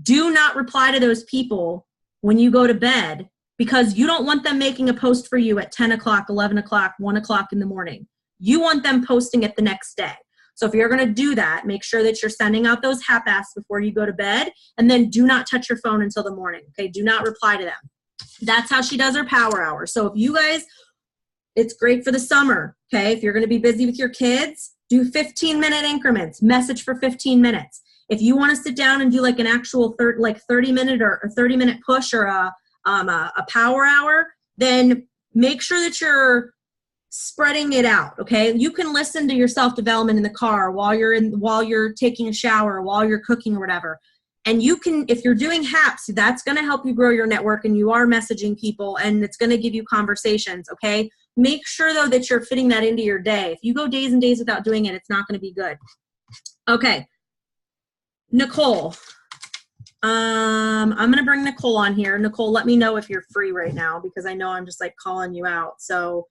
Do not reply to those people when you go to bed, because you don't want them making a post for you at 10 o'clock, 11 o'clock, 1 o'clock in the morning. You want them posting it the next day. So if you're going to do that, make sure that you're sending out those HAP asks before you go to bed, and then do not touch your phone until the morning. Okay, do not reply to them. That's how she does her power hour. So if you guys, it's great for the summer. Okay, if you're going to be busy with your kids, do 15-minute increments. Message for 15 minutes. If you want to sit down and do like an actual 30-minute or a 30-minute push or a power hour, then make sure that you're spreading it out. Okay. You can listen to your self-development in the car while you're taking a shower, while you're cooking or whatever. And you can, if you're doing HAPs, that's going to help you grow your network, and you are messaging people, and it's going to give you conversations. Okay. Make sure though that you're fitting that into your day. If you go days and days without doing it, it's not going to be good. Okay. Nicole. I'm going to bring Nicole on here. Nicole, let me know if you're free right now, because I know I'm just like calling you out. So,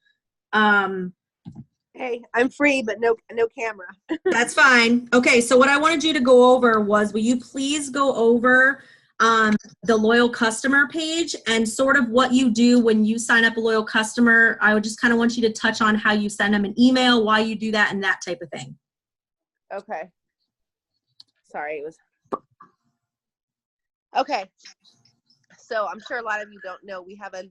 hey, I'm free, but no camera. That's fine. Okay. So what I wanted you to go over was, will you please go over, the loyal customer page and sort of what you do when you sign up a loyal customer. I would just kind of want you to touch on how you send them an email, why you do that, and that type of thing. Okay. Sorry, it was. Okay. So I'm sure a lot of you don't know, we have a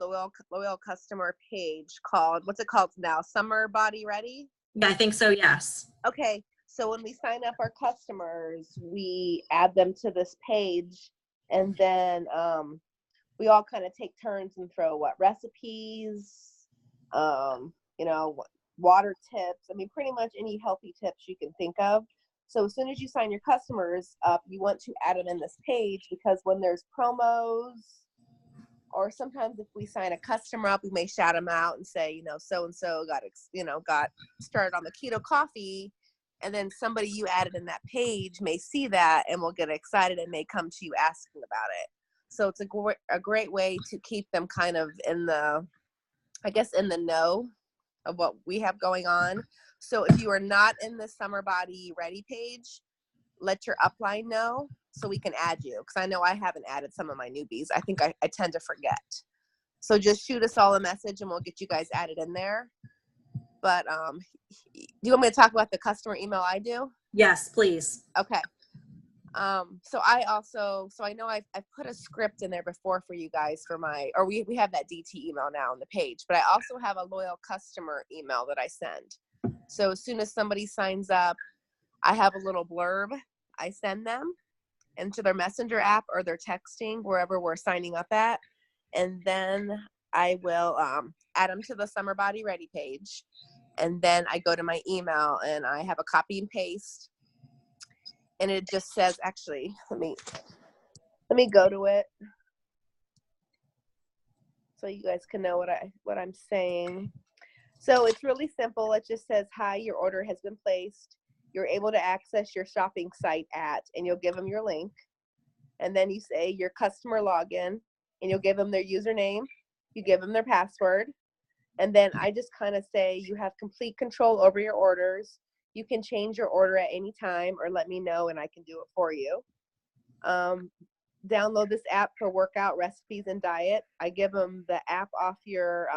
loyal customer page called, what's it called now? Summer Body Ready? Yeah, I think so. Yes. Okay. So when we sign up our customers, we add them to this page, and then we all kind of take turns and throw recipes, you know, water tips. I mean, pretty much any healthy tips you can think of. So as soon as you sign your customers up, you want to add them in this page, because when there's promos, or sometimes if we sign a customer up, we may shout them out and say, you know, so-and-so got started on the keto coffee. And then somebody you added in that page may see that and will get excited and may come to you asking about it. So it's a great way to keep them kind of in the know of what we have going on. So if you are not in the Summer Body Ready page, let your upline know so we can add you. Because I know I haven't added some of my newbies. I think I tend to forget. So just shoot us all a message and we'll get you guys added in there. But do you want me to talk about the customer email I do? Yes, please. Okay. So I know I've put a script in there before for you guys we have that DT email now on the page, but I also have a loyal customer email that I send. So as soon as somebody signs up, I have a little blurb I send them into their messenger app or their texting, wherever we're signing up at. And then I will add them to the Summer Body Ready page. And then I go to my email and I have a copy and paste. And it just says, actually, let me go to it so you guys can know what I'm saying. So it's really simple. It just says, hi, your order has been placed. You're able to access your shopping site at, and you'll give them your link. And then you say your customer login, and you'll give them their username. You give them their password. And then I just kind of say you have complete control over your orders. You can change your order at any time or let me know and I can do it for you. Download this app for workout recipes and diet. I give them the app off your,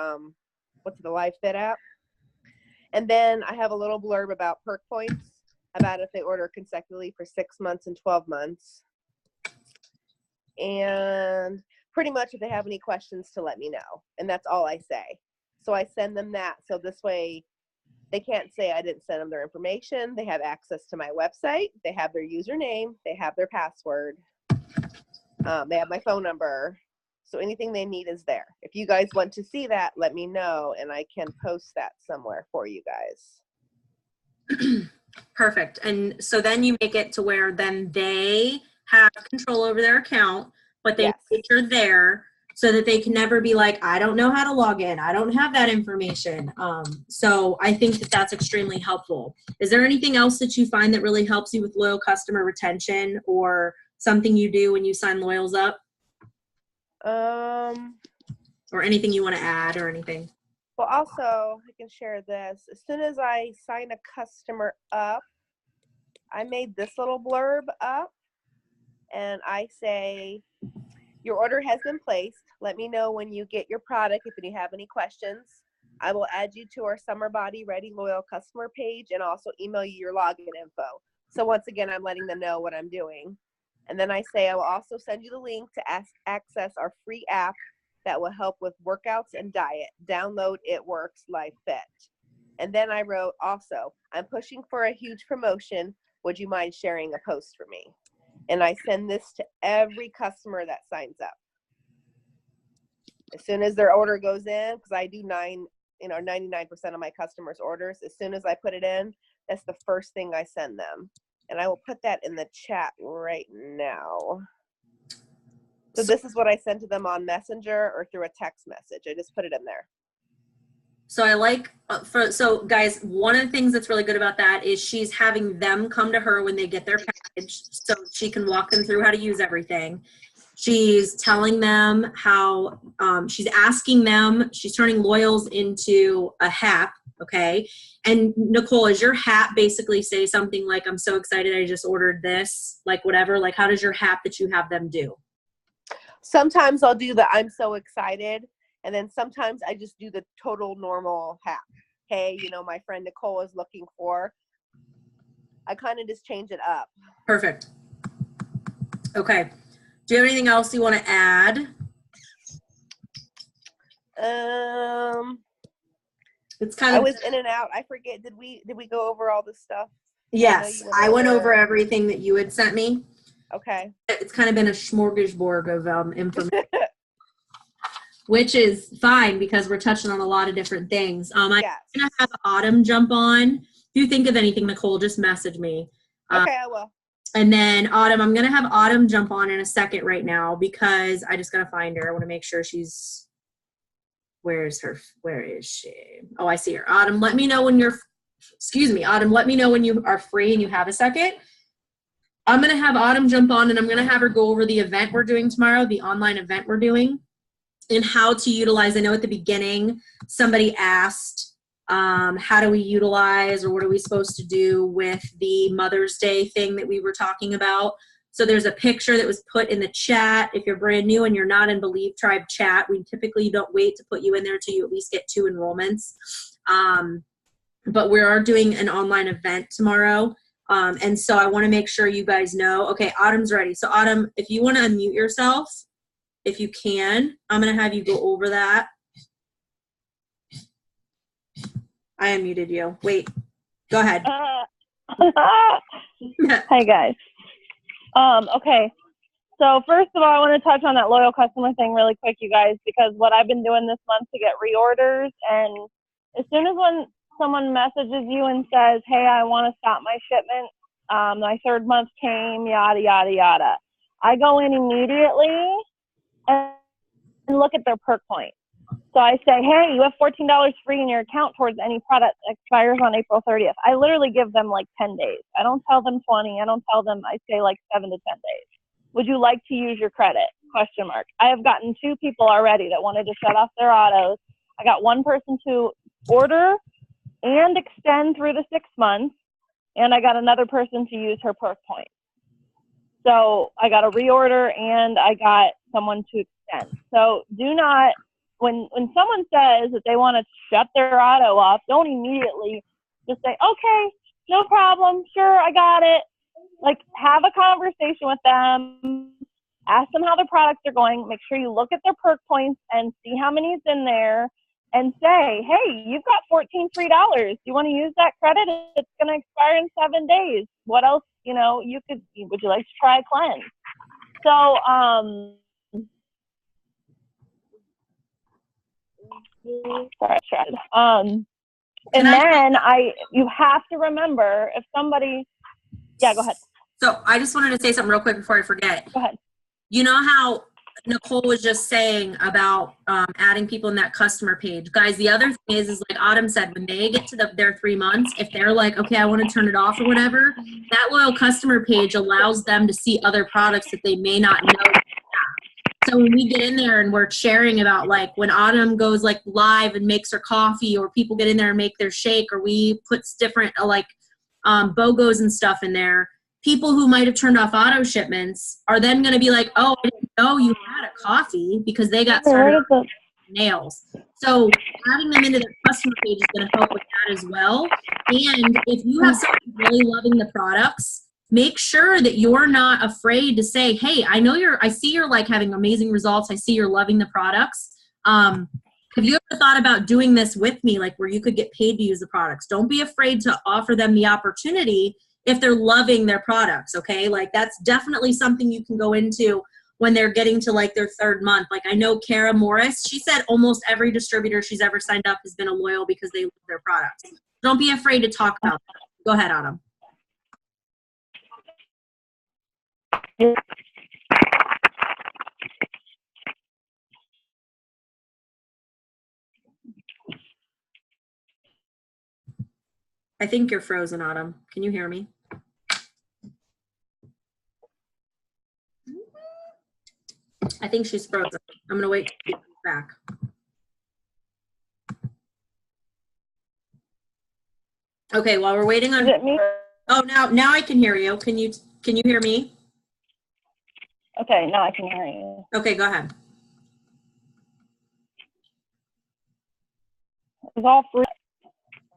the Live Fit app. And then I have a little blurb about perk points, about if they order consecutively for 6 months and 12 months. And pretty much if they have any questions to let me know. And that's all I say. So I send them that. So this way they can't say I didn't send them their information. They have access to my website. They have their username. They have their password. They have my phone number. So anything they need is there. If you guys want to see that, let me know and I can post that somewhere for you guys. Perfect. And so then you make it to where then they have control over their account, but they make sure there so that they can never be like, I don't know how to log in. I don't have that information. So I think that that's extremely helpful. Is there anything else that you find that really helps you with loyal customer retention or something you do when you sign loyals up? Or anything you want to add or anything? Well, also, I can share this. As soon as I sign a customer up, I made this little blurb up and I say, your order has been placed. Let me know when you get your product if you have any questions. I will add you to our Summer Body Ready loyal customer page and also email you your login info. So once again, I'm letting them know what I'm doing. And then I say, I will also send you the link to access our free app that will help with workouts and diet. Download It Works Live Fit. And then I wrote also, I'm pushing for a huge promotion. Would you mind sharing a post for me? And I send this to every customer that signs up. As soon as their order goes in, because I do 9 99% of my customers' orders, as soon as I put it in, that's the first thing I send them. And I will put that in the chat right now. So this is what I sent to them on Messenger or through a text message. I just put it in there. So I like, so guys, one of the things that's really good about that is she's having them come to her when they get their package so she can walk them through how to use everything. She's telling them how, she's asking them, she's turning loyals into a HAP, okay? And Nicole, does your HAP basically say something like, I'm so excited I just ordered this, like whatever? Like how does your HAP that you have them do? Sometimes I'll do the I'm so excited. And then sometimes I just do the total normal HAP. Hey, my friend Nicole is looking for. I kind of just change it up. Perfect. Okay. Do you have anything else you want to add? It's kind of. I was in and out. I forget. Did we go over all this stuff? Yes, I went over everything that you had sent me. Okay. It's kind of been a smorgasbord of information. Which is fine because we're touching on a lot of different things. I'm going to have Autumn jump on. If you think of anything, Nicole, just message me. Okay, I will. And then Autumn, I'm going to have Autumn jump on in a second right now because I just got to find her. I want to make sure she's, where is she? Oh, I see her. Autumn, let me know when Autumn, let me know when you are free and you have a second. I'm going to have Autumn jump on and I'm going to have her go over the event we're doing tomorrow, the online event we're doing. And how to utilize. I know at the beginning somebody asked how do we utilize or what are we supposed to do with the Mother's Day thing that we were talking about. So there's a picture that was put in the chat. If you're brand new and you're not in Believe Tribe chat, we typically don't wait to put you in there until you at least get 2 enrollments. But we are doing an online event tomorrow. And so I want to make sure you guys know. Okay, Autumn's ready. So Autumn, if you want to unmute yourself, if you can, I'm going to have you go over that. I unmuted you. Wait, go ahead. Hi, guys. Okay. So first of all, I want to touch on that loyal customer thing really quick, you guys, because what I've been doing this month to get reorders, and as soon as when someone messages you and says, hey, I want to stop my shipment, my 3rd month came, yada, yada, yada, I go in immediately and look at their perk point. So I say, hey, you have $14 free in your account towards any product that expires on April 30th. I literally give them like 10 days. I don't tell them 20. I don't tell them, I say like 7 to 10 days. Would you like to use your credit? ? I have gotten 2 people already that wanted to shut off their autos. I got 1 person to order and extend through the 6 months. And I got another person to use her perk point. So I got a reorder and I got someone to extend. So do not, when someone says that they want to shut their auto off, don't immediately just say, okay, no problem, sure, I got it. Like, have a conversation with them, ask them how their products are going, make sure you look at their perk points and see how many is in there, and say, hey, you've got $14 free. Do you want to use that credit? It's going to expire in 7 days. What else, would you like to try a cleanse? So, and then you have to remember if somebody, go ahead. So I just wanted to say something real quick before I forget. Go ahead. You know how Nicole was just saying about adding people in that customer page. Guys, the other thing is like Autumn said, when they get to their 3 months, if they're like, okay, I want to turn it off or whatever, that loyal customer page allows them to see other products that they may not know. So when we get in there and we're sharing about like when Autumn goes like live and makes her coffee, or people get in there and make their shake, or we put different BOGOs and stuff in there, people who might have turned off auto shipments are then going to be like, oh, I didn't know you had a coffee, because they got started on nails. So adding them into their customer page is going to help with that as well. And if you have someone really loving the products, make sure that you're not afraid to say, hey, I see you're like having amazing results. I see you're loving the products. Have you ever thought about doing this with me, like where you could get paid to use the products? Don't be afraid to offer them the opportunity if they're loving their products, okay? Like that's definitely something you can go into when they're getting to like their third month. Like I know Kara Morris, she said almost every distributor she's ever signed up has been a loyal because they love their products. Don't be afraid to talk about that. Go ahead, Autumn. I think you're frozen, Autumn. Can you hear me? I think she's frozen. I'm gonna wait till she's back. Okay, while we're waiting on. Is it me? Oh, now I can hear you. Can you hear me? Okay, now I can hear you. Okay, go ahead. It's all free.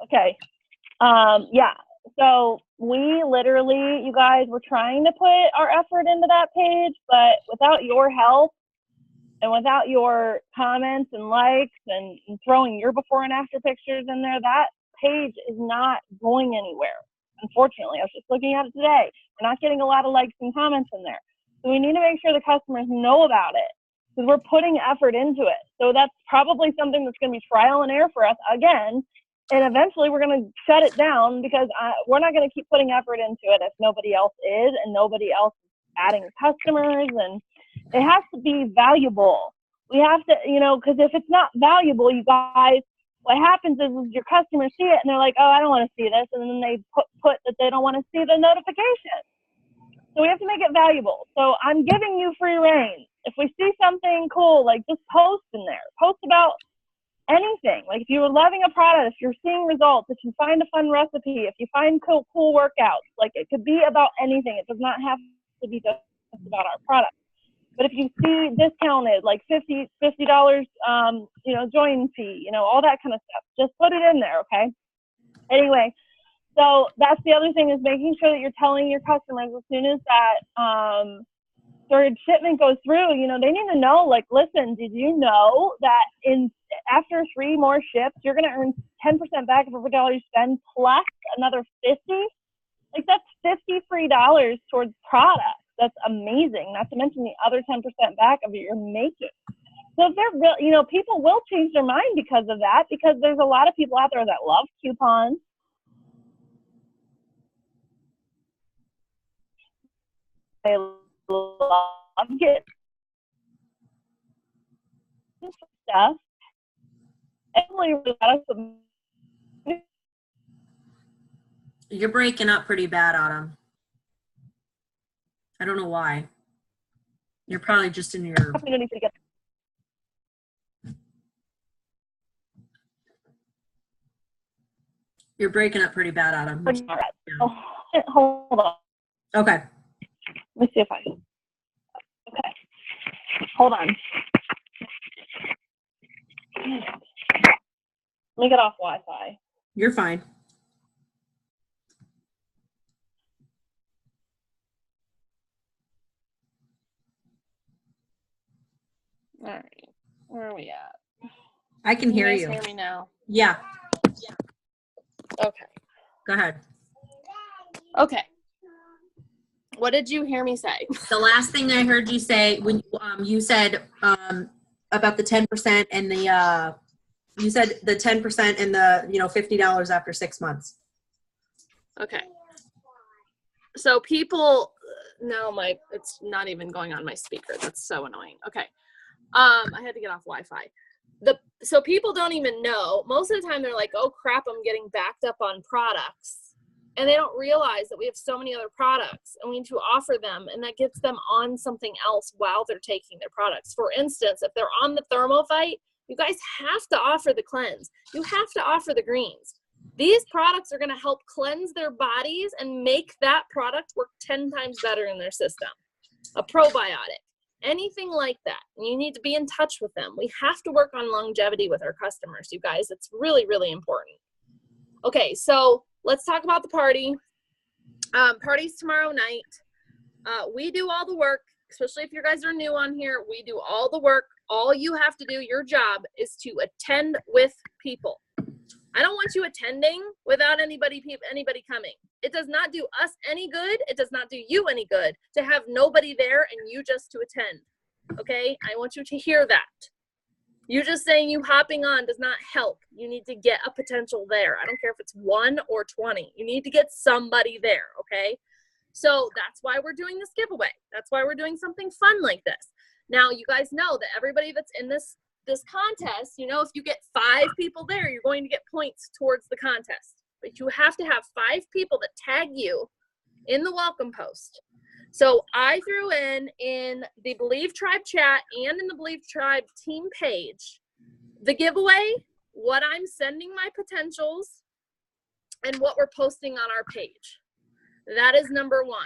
Okay. Yeah. So we literally, you guys, were trying to put our effort into that page, but without your help and without your comments and likes and throwing your before and after pictures in there, that page is not going anywhere. Unfortunately, I was just looking at it today. We're not getting a lot of likes and comments in there. So we need to make sure the customers know about it because we're putting effort into it. So that's probably something that's going to be trial and error for us again. And eventually we're going to shut it down because we're not going to keep putting effort into it if nobody else is and nobody else is adding customers. And it has to be valuable. We have to, because if it's not valuable, you guys, what happens is your customers see it and they're like, oh, I don't want to see this. And then they put that they don't want to see the notification. So we have to make it valuable. So I'm giving you free reign. If we see something cool, like just post in there. Post about anything. Like if you're loving a product, if you're seeing results, if you find a fun recipe, if you find cool workouts, like it could be about anything. It does not have to be just about our product. But if you see discounted, like $50, join fee, all that kind of stuff, just put it in there, okay? Anyway, so that's the other thing is making sure that you're telling your customers as soon as that third shipment goes through, they need to know, like, listen, did you know that after 3 more ships, you're going to earn 10% back of every dollar you spend plus another 50? Like that's $50 free towards products. That's amazing. Not to mention the other 10% back of your making. So if they're real, people will change their mind because of that, because there's a lot of people out there that love coupons. They love getting stuff. You're breaking up pretty bad, Autumn. I don't know why. You're probably just in your. You're breaking up pretty bad, Autumn. Oh, hold on. Okay. Let me see if I. Okay. Hold on. Let me get off Wi-Fi. You're fine. All right. Where are we at? I can hear you. Can you guys hear me now? Yeah. Okay. Go ahead. Okay. What did you hear me say? The last thing I heard you say when you said about the 10% and the you said the 10% and the $50 after 6 months. Okay. So people now it's not even going on my speaker. That's so annoying. Okay. I had to get off Wi-Fi. So people don't even know. Most of the time they're like, oh crap, I'm getting backed up on products. And they don't realize that we have so many other products and we need to offer them, and that gets them on something else while they're taking their products. For instance, if they're on the ThermoFight, you guys have to offer the cleanse. You have to offer the greens. These products are going to help cleanse their bodies and make that product work 10 times better in their system. A probiotic, anything like that. You need to be in touch with them. We have to work on longevity with our customers, you guys. It's really, really important. Okay, so let's talk about the party. Party's tomorrow night. We do all the work, especially if you guys are new on here. We do all the work. All you have to do, your job, is to attend with people. I don't want you attending without anybody coming. It does not do us any good. It does not do you any good to have nobody there and you just to attend. Okay? I want you to hear that. You just saying you hopping on does not help. You need to get a potential there. I don't care if it's 1 or 20. You need to get somebody there, okay? So that's why we're doing this giveaway. That's why we're doing something fun like this. Now, you guys know that everybody that's in this contest, you know, if you get 5 people there, you're going to get points towards the contest. But you have to have 5 people that tag you in the welcome post. So I threw in the Believe Tribe chat and in the Believe Tribe team page, the giveaway, what I'm sending my potentials, and what we're posting on our page. That is number 1.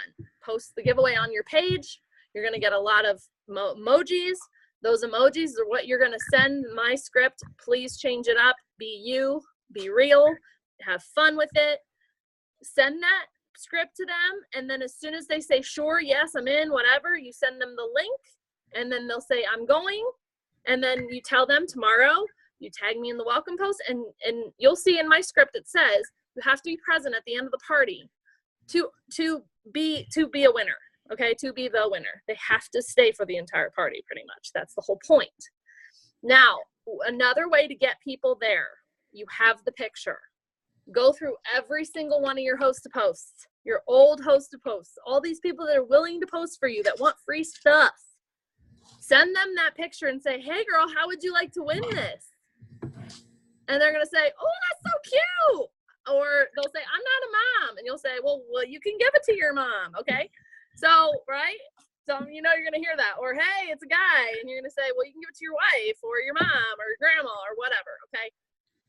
Post the giveaway on your page. You're going to get a lot of emojis. Those emojis are what you're going to send my script. Please change it up. Be you. Be real. Have fun with it. Send that script to them, and then as soon as they say sure, yes, I'm in, whatever, you send them the link, and then they'll say I'm going, and then you tell them tomorrow, you tag me in the welcome post, and you'll see in my script it says you have to be present at the end of the party to be a winner. Okay, to be the winner. They have to stay for the entire party, pretty much. That's the whole point. Now, another way to get people there, you have the picture. Go through every single one of your host to posts, your old host to posts, all these people that are willing to post for you that want free stuff. Send them that picture and say, hey girl, how would you like to win this? And they're going to say, oh, that's so cute. Or they'll say, I'm not a mom. And you'll say, well, you can give it to your mom. Okay. So, right. So, you know, you're going to hear that. Or, hey, it's a guy. And you're going to say, well, you can give it to your wife or your mom or your grandma or whatever. Okay.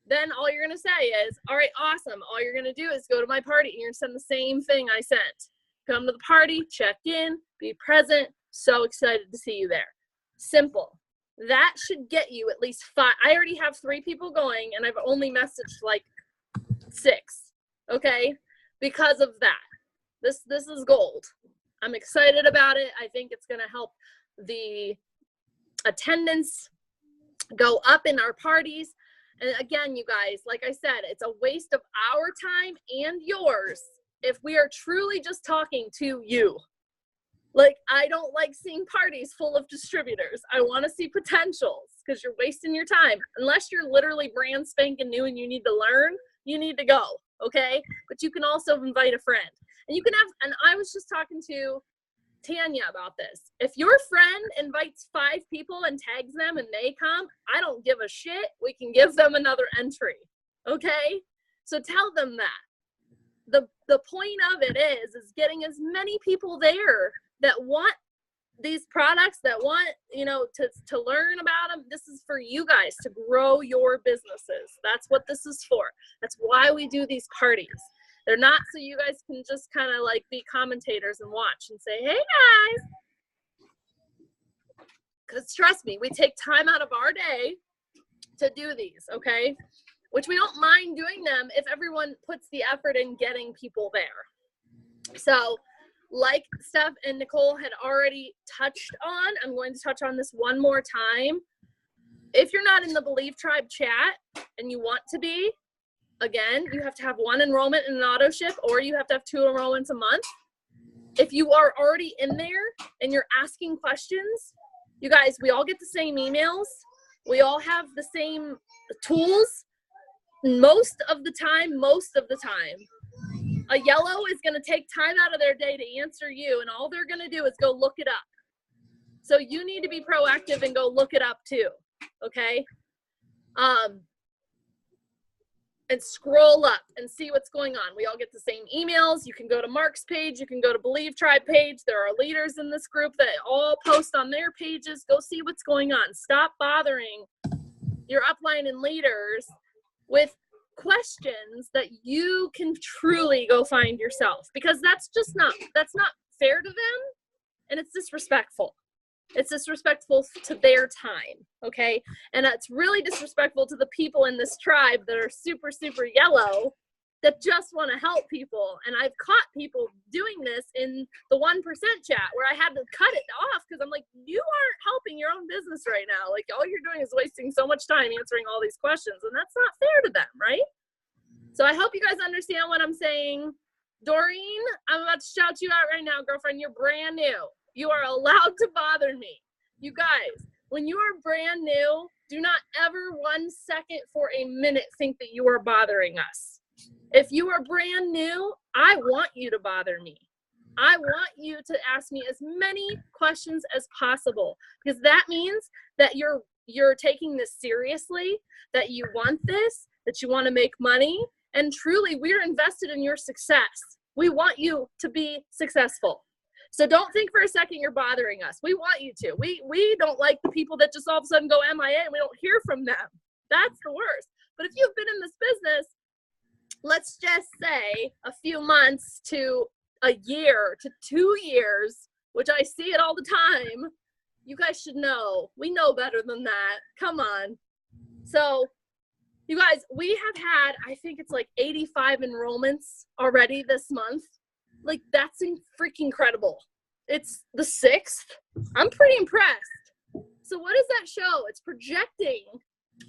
Then all you're going to say is, all right, awesome. All you're going to do is go to my party and you're going to send the same thing I sent. Come to the party, check in, be present. So excited to see you there. Simple. That should get you at least 5. I already have 3 people going and I've only messaged like 6. Okay. Because of that. This is gold. I'm excited about it. I think it's going to help the attendance go up in our parties. And again, you guys, like I said, it's a waste of our time and yours if we are truly just talking to you. Like, I don't like seeing parties full of distributors. I want to see potentials because you're wasting your time. Unless you're literally brand spanking new and you need to learn, you need to go, okay? But you can also invite a friend. And you can have, and I was just talking to Tanya about this. If your friend invites 5 people and tags them and they come, I don't give a shit. We can give them another entry. Okay? So tell them that. The point of it is getting as many people there that want these products, that want, you know, to learn about them. This is for you guys to grow your businesses. That's what this is for. That's why we do these parties. They're not so you guys can just kind of like be commentators and watch and say, hey guys. Because trust me, we take time out of our day to do these, okay? Which we don't mind doing them if everyone puts the effort in getting people there. So like Steph and Nicole had already touched on, I'm going to touch on this one more time. If you're not in the Believe Tribe chat and you want to be, again, you have to have 1 enrollment in an auto ship or you have to have 2 enrollments a month. If you are already in there and you're asking questions, you guys, we all get the same emails. We all have the same tools. Most of the time, a yellow is going to take time out of their day to answer you, and all they're going to do is go look it up. So you need to be proactive and go look it up too, okay? And scroll up and see what's going on. We all get the same emails. You can go to Mark's page. You can go to Believe Tribe page. There are leaders in this group that all post on their pages. Go see what's going on. Stop bothering your upline and leaders with questions that you can truly go find yourself, because that's not fair to them, and it's disrespectful. It's disrespectful to their time, okay? And it's really disrespectful to the people in this tribe that are super, super yellow that just want to help people. And I've caught people doing this in the 1% chat where I had to cut it off because I'm like, you aren't helping your own business right now. Like, all you're doing is wasting so much time answering all these questions, and that's not fair to them, right? So I hope you guys understand what I'm saying. Doreen, I'm about to shout you out right now, girlfriend. You're brand new. You are allowed to bother me. You guys, when you are brand new, do not ever 1 second for a minute think that you are bothering us. If you are brand new, I want you to bother me. I want you to ask me as many questions as possible, because that means that you're taking this seriously, that you want this, that you want to make money, and truly we're invested in your success. We want you to be successful. So don't think for a second you're bothering us. We want you to. We don't like the people that just all of a sudden go MIA and we don't hear from them. That's the worst. But if you've been in this business, let's just say a few months to a year to 2 years, which I see it all the time, you guys should know. We know better than that. Come on. So you guys, we have had, I think it's like 85 enrollments already this month. Like, that's freaking incredible. It's the 6th. I'm pretty impressed. So what does that show? It's projecting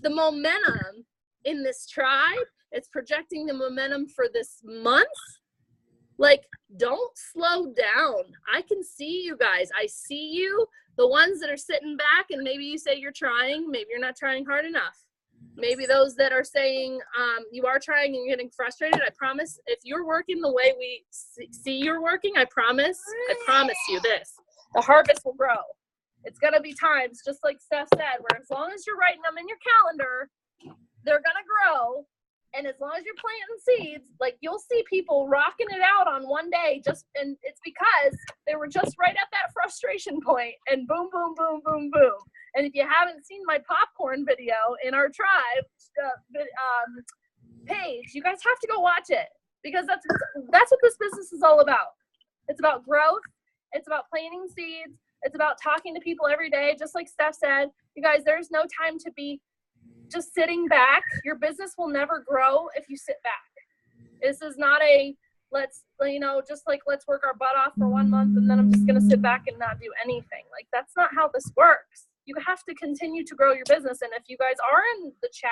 the momentum in this tribe. It's projecting the momentum for this month. Like, don't slow down. I can see you guys. I see you. The ones that are sitting back and maybe you say you're trying, maybe you're not trying hard enough. Maybe those that are saying you are trying and you're getting frustrated, I promise, if you're working the way we see you're working, I promise you this, the harvest will grow. It's going to be times, just like Steph said, where as long as you're writing them in your calendar, they're going to grow. And as long as you're planting seeds, like, you'll see people rocking it out on one day, and it's because they were just right at that frustration point, and boom, boom, boom, boom, boom. And if you haven't seen my popcorn video in our tribe page, you guys have to go watch it, because that's what this business is all about. It's about growth. It's about planting seeds. It's about talking to people every day, just like Steph said. You guys, there's no time to be just sitting back. Your business will never grow if you sit back. This is not a let's work our butt off for 1 month and then I'm just going to sit back and not do anything. Like, that's not how this works. You have to continue to grow your business. And if you guys are in the chat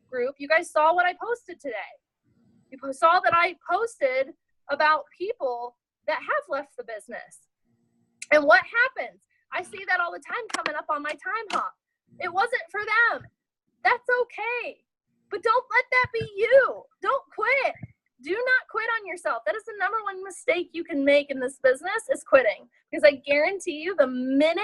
group, you guys saw what I posted today. You saw that I posted about people that have left the business. And what happens? I see that all the time coming up on my time hop. It wasn't for them. That's okay. But don't let that be you. Don't quit. Do not quit on yourself. That is the number one mistake you can make in this business, is quitting. Because I guarantee you, the minute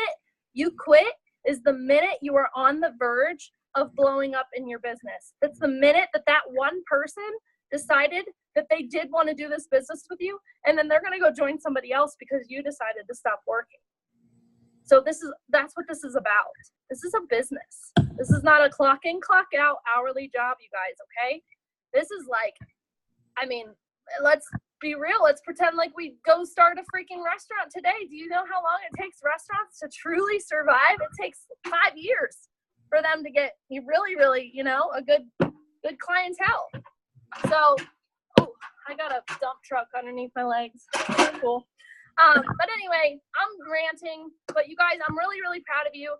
you quit is the minute you are on the verge of blowing up in your business. That's the minute that one person decided that they did want to do this business with you, and then they're going to go join somebody else because you decided to stop working. So that's what this is about. This is a business. This is not a clock in, clock out hourly job, you guys, okay? This is like, I mean, let's be real. Let's pretend like we go start a freaking restaurant today. Do you know how long it takes restaurants to truly survive? It takes 5 years for them to get really, really, a good clientele. So, I got a dump truck underneath my legs. Cool. But anyway, I'm ranting, but you guys, I'm really, really proud of you.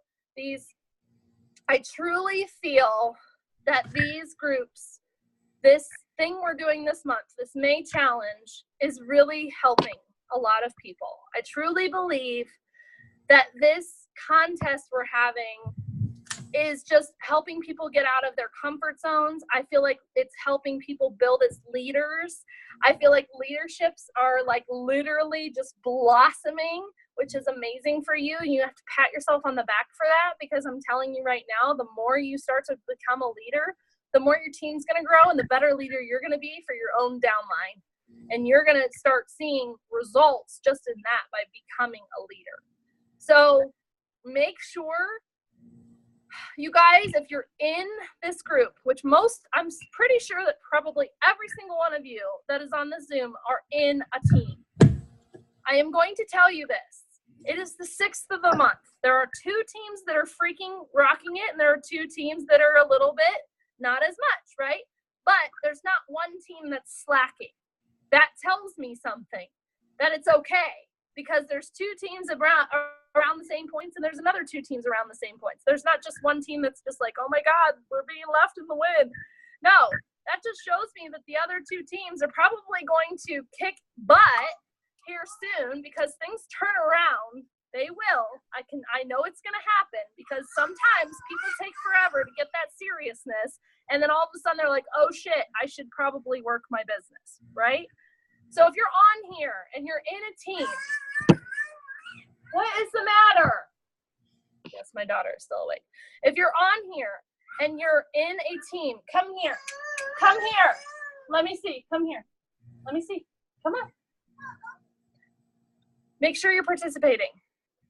I truly feel that these groups, this thing we're doing this month, this May challenge, is really helping a lot of people. I truly believe that this contest we're having is just helping people get out of their comfort zones. I feel like it's helping people build as leaders. I feel like leaderships are like literally just blossoming, which is amazing for you. And you have to pat yourself on the back for that, because I'm telling you right now, the more you start to become a leader, the more your team's going to grow and the better leader you're going to be for your own downline. And you're going to start seeing results just in that by becoming a leader. So make sure, you guys, if you're in this group, which I'm pretty sure that probably every single one of you that is on the Zoom are in a team. I am going to tell you this. It is the 6th of the month. There are 2 teams that are freaking rocking it, and there are 2 teams that are a little bit not as much, right? But there's not one team that's slacking. That tells me something, that it's okay, because there's 2 teams around the same points, and there's another 2 teams around the same points. There's not just one team that's just like, oh my God, we're being left in the wind. No, that just shows me that the other two teams are probably going to kick butt here soon because things turn around. They will. I know it's going to happen because sometimes people take forever to get that seriousness, and then all of a sudden they're like, oh shit, I should probably work my business, right? So if you're on here and you're in a team, what is the matter? Yes, my daughter is still awake. If you're on here and you're in a team, come here. Come here. Let me see. Come here. Let me see. Come on. Make sure you're participating.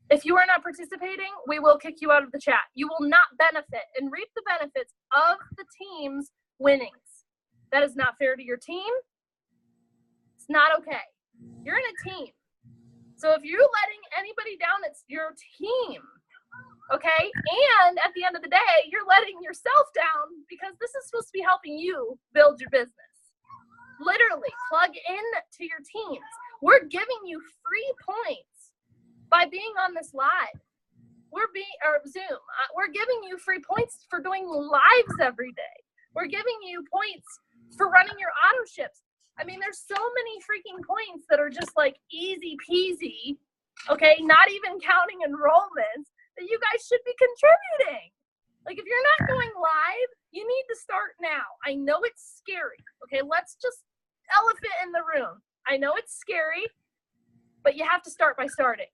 If you are not participating, we will kick you out of the chat. You will not benefit and reap the benefits of the team's winnings. That is not fair to your team. It's not okay. You're in a team. So if you're letting anybody down, it's your team. Okay? And at the end of the day, you're letting yourself down because this is supposed to be helping you build your business. Literally, plug in to your teams. We're giving you free points by being on this live. Or Zoom. We're giving you free points for doing lives every day. We're giving you points for running your auto ships. I mean, there's so many freaking points that are just like easy peasy, okay, not even counting enrollments, that you guys should be contributing. Like, if you're not going live, you need to start now. I know it's scary, okay? Let's just elephant in the room. I know it's scary, but you have to start by starting.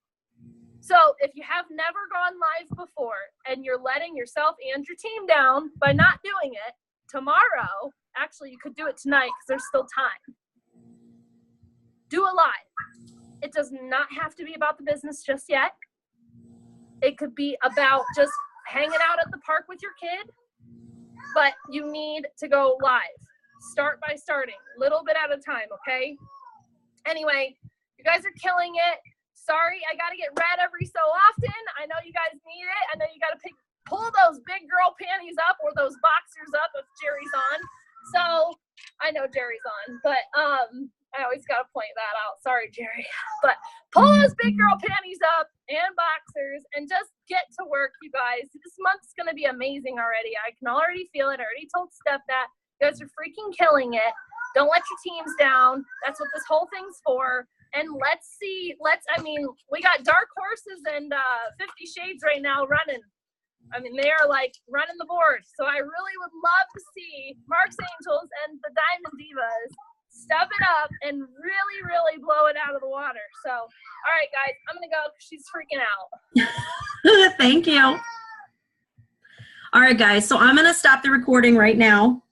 So if you have never gone live before and you're letting yourself and your team down by not doing it, tomorrow, actually you could do it tonight because there's still time. Do a live. It does not have to be about the business just yet. It could be about just hanging out at the park with your kid, but you need to go live. Start by starting, little bit at a time, okay? Anyway, you guys are killing it. Sorry, I got to get red every so often. I know you guys need it. I know you got to pull those big girl panties up or those boxers up if Jerry's on. So I know Jerry's on, but I always got to point that out. Sorry, Jerry. But pull those big girl panties up and boxers and just get to work, you guys. This month's going to be amazing already. I can already feel it. I already told Steph that. You guys are freaking killing it. Don't let your teams down. That's what this whole thing's for. And let's see, we got Dark Horses and 50 Shades right now running. I mean, they are like running the board. So I really would love to see Mark's Angels and the Diamond Divas step it up and really, really blow it out of the water. So, all right, guys, I'm going to go because she's freaking out. Thank you. All right, guys, so I'm going to stop the recording right now.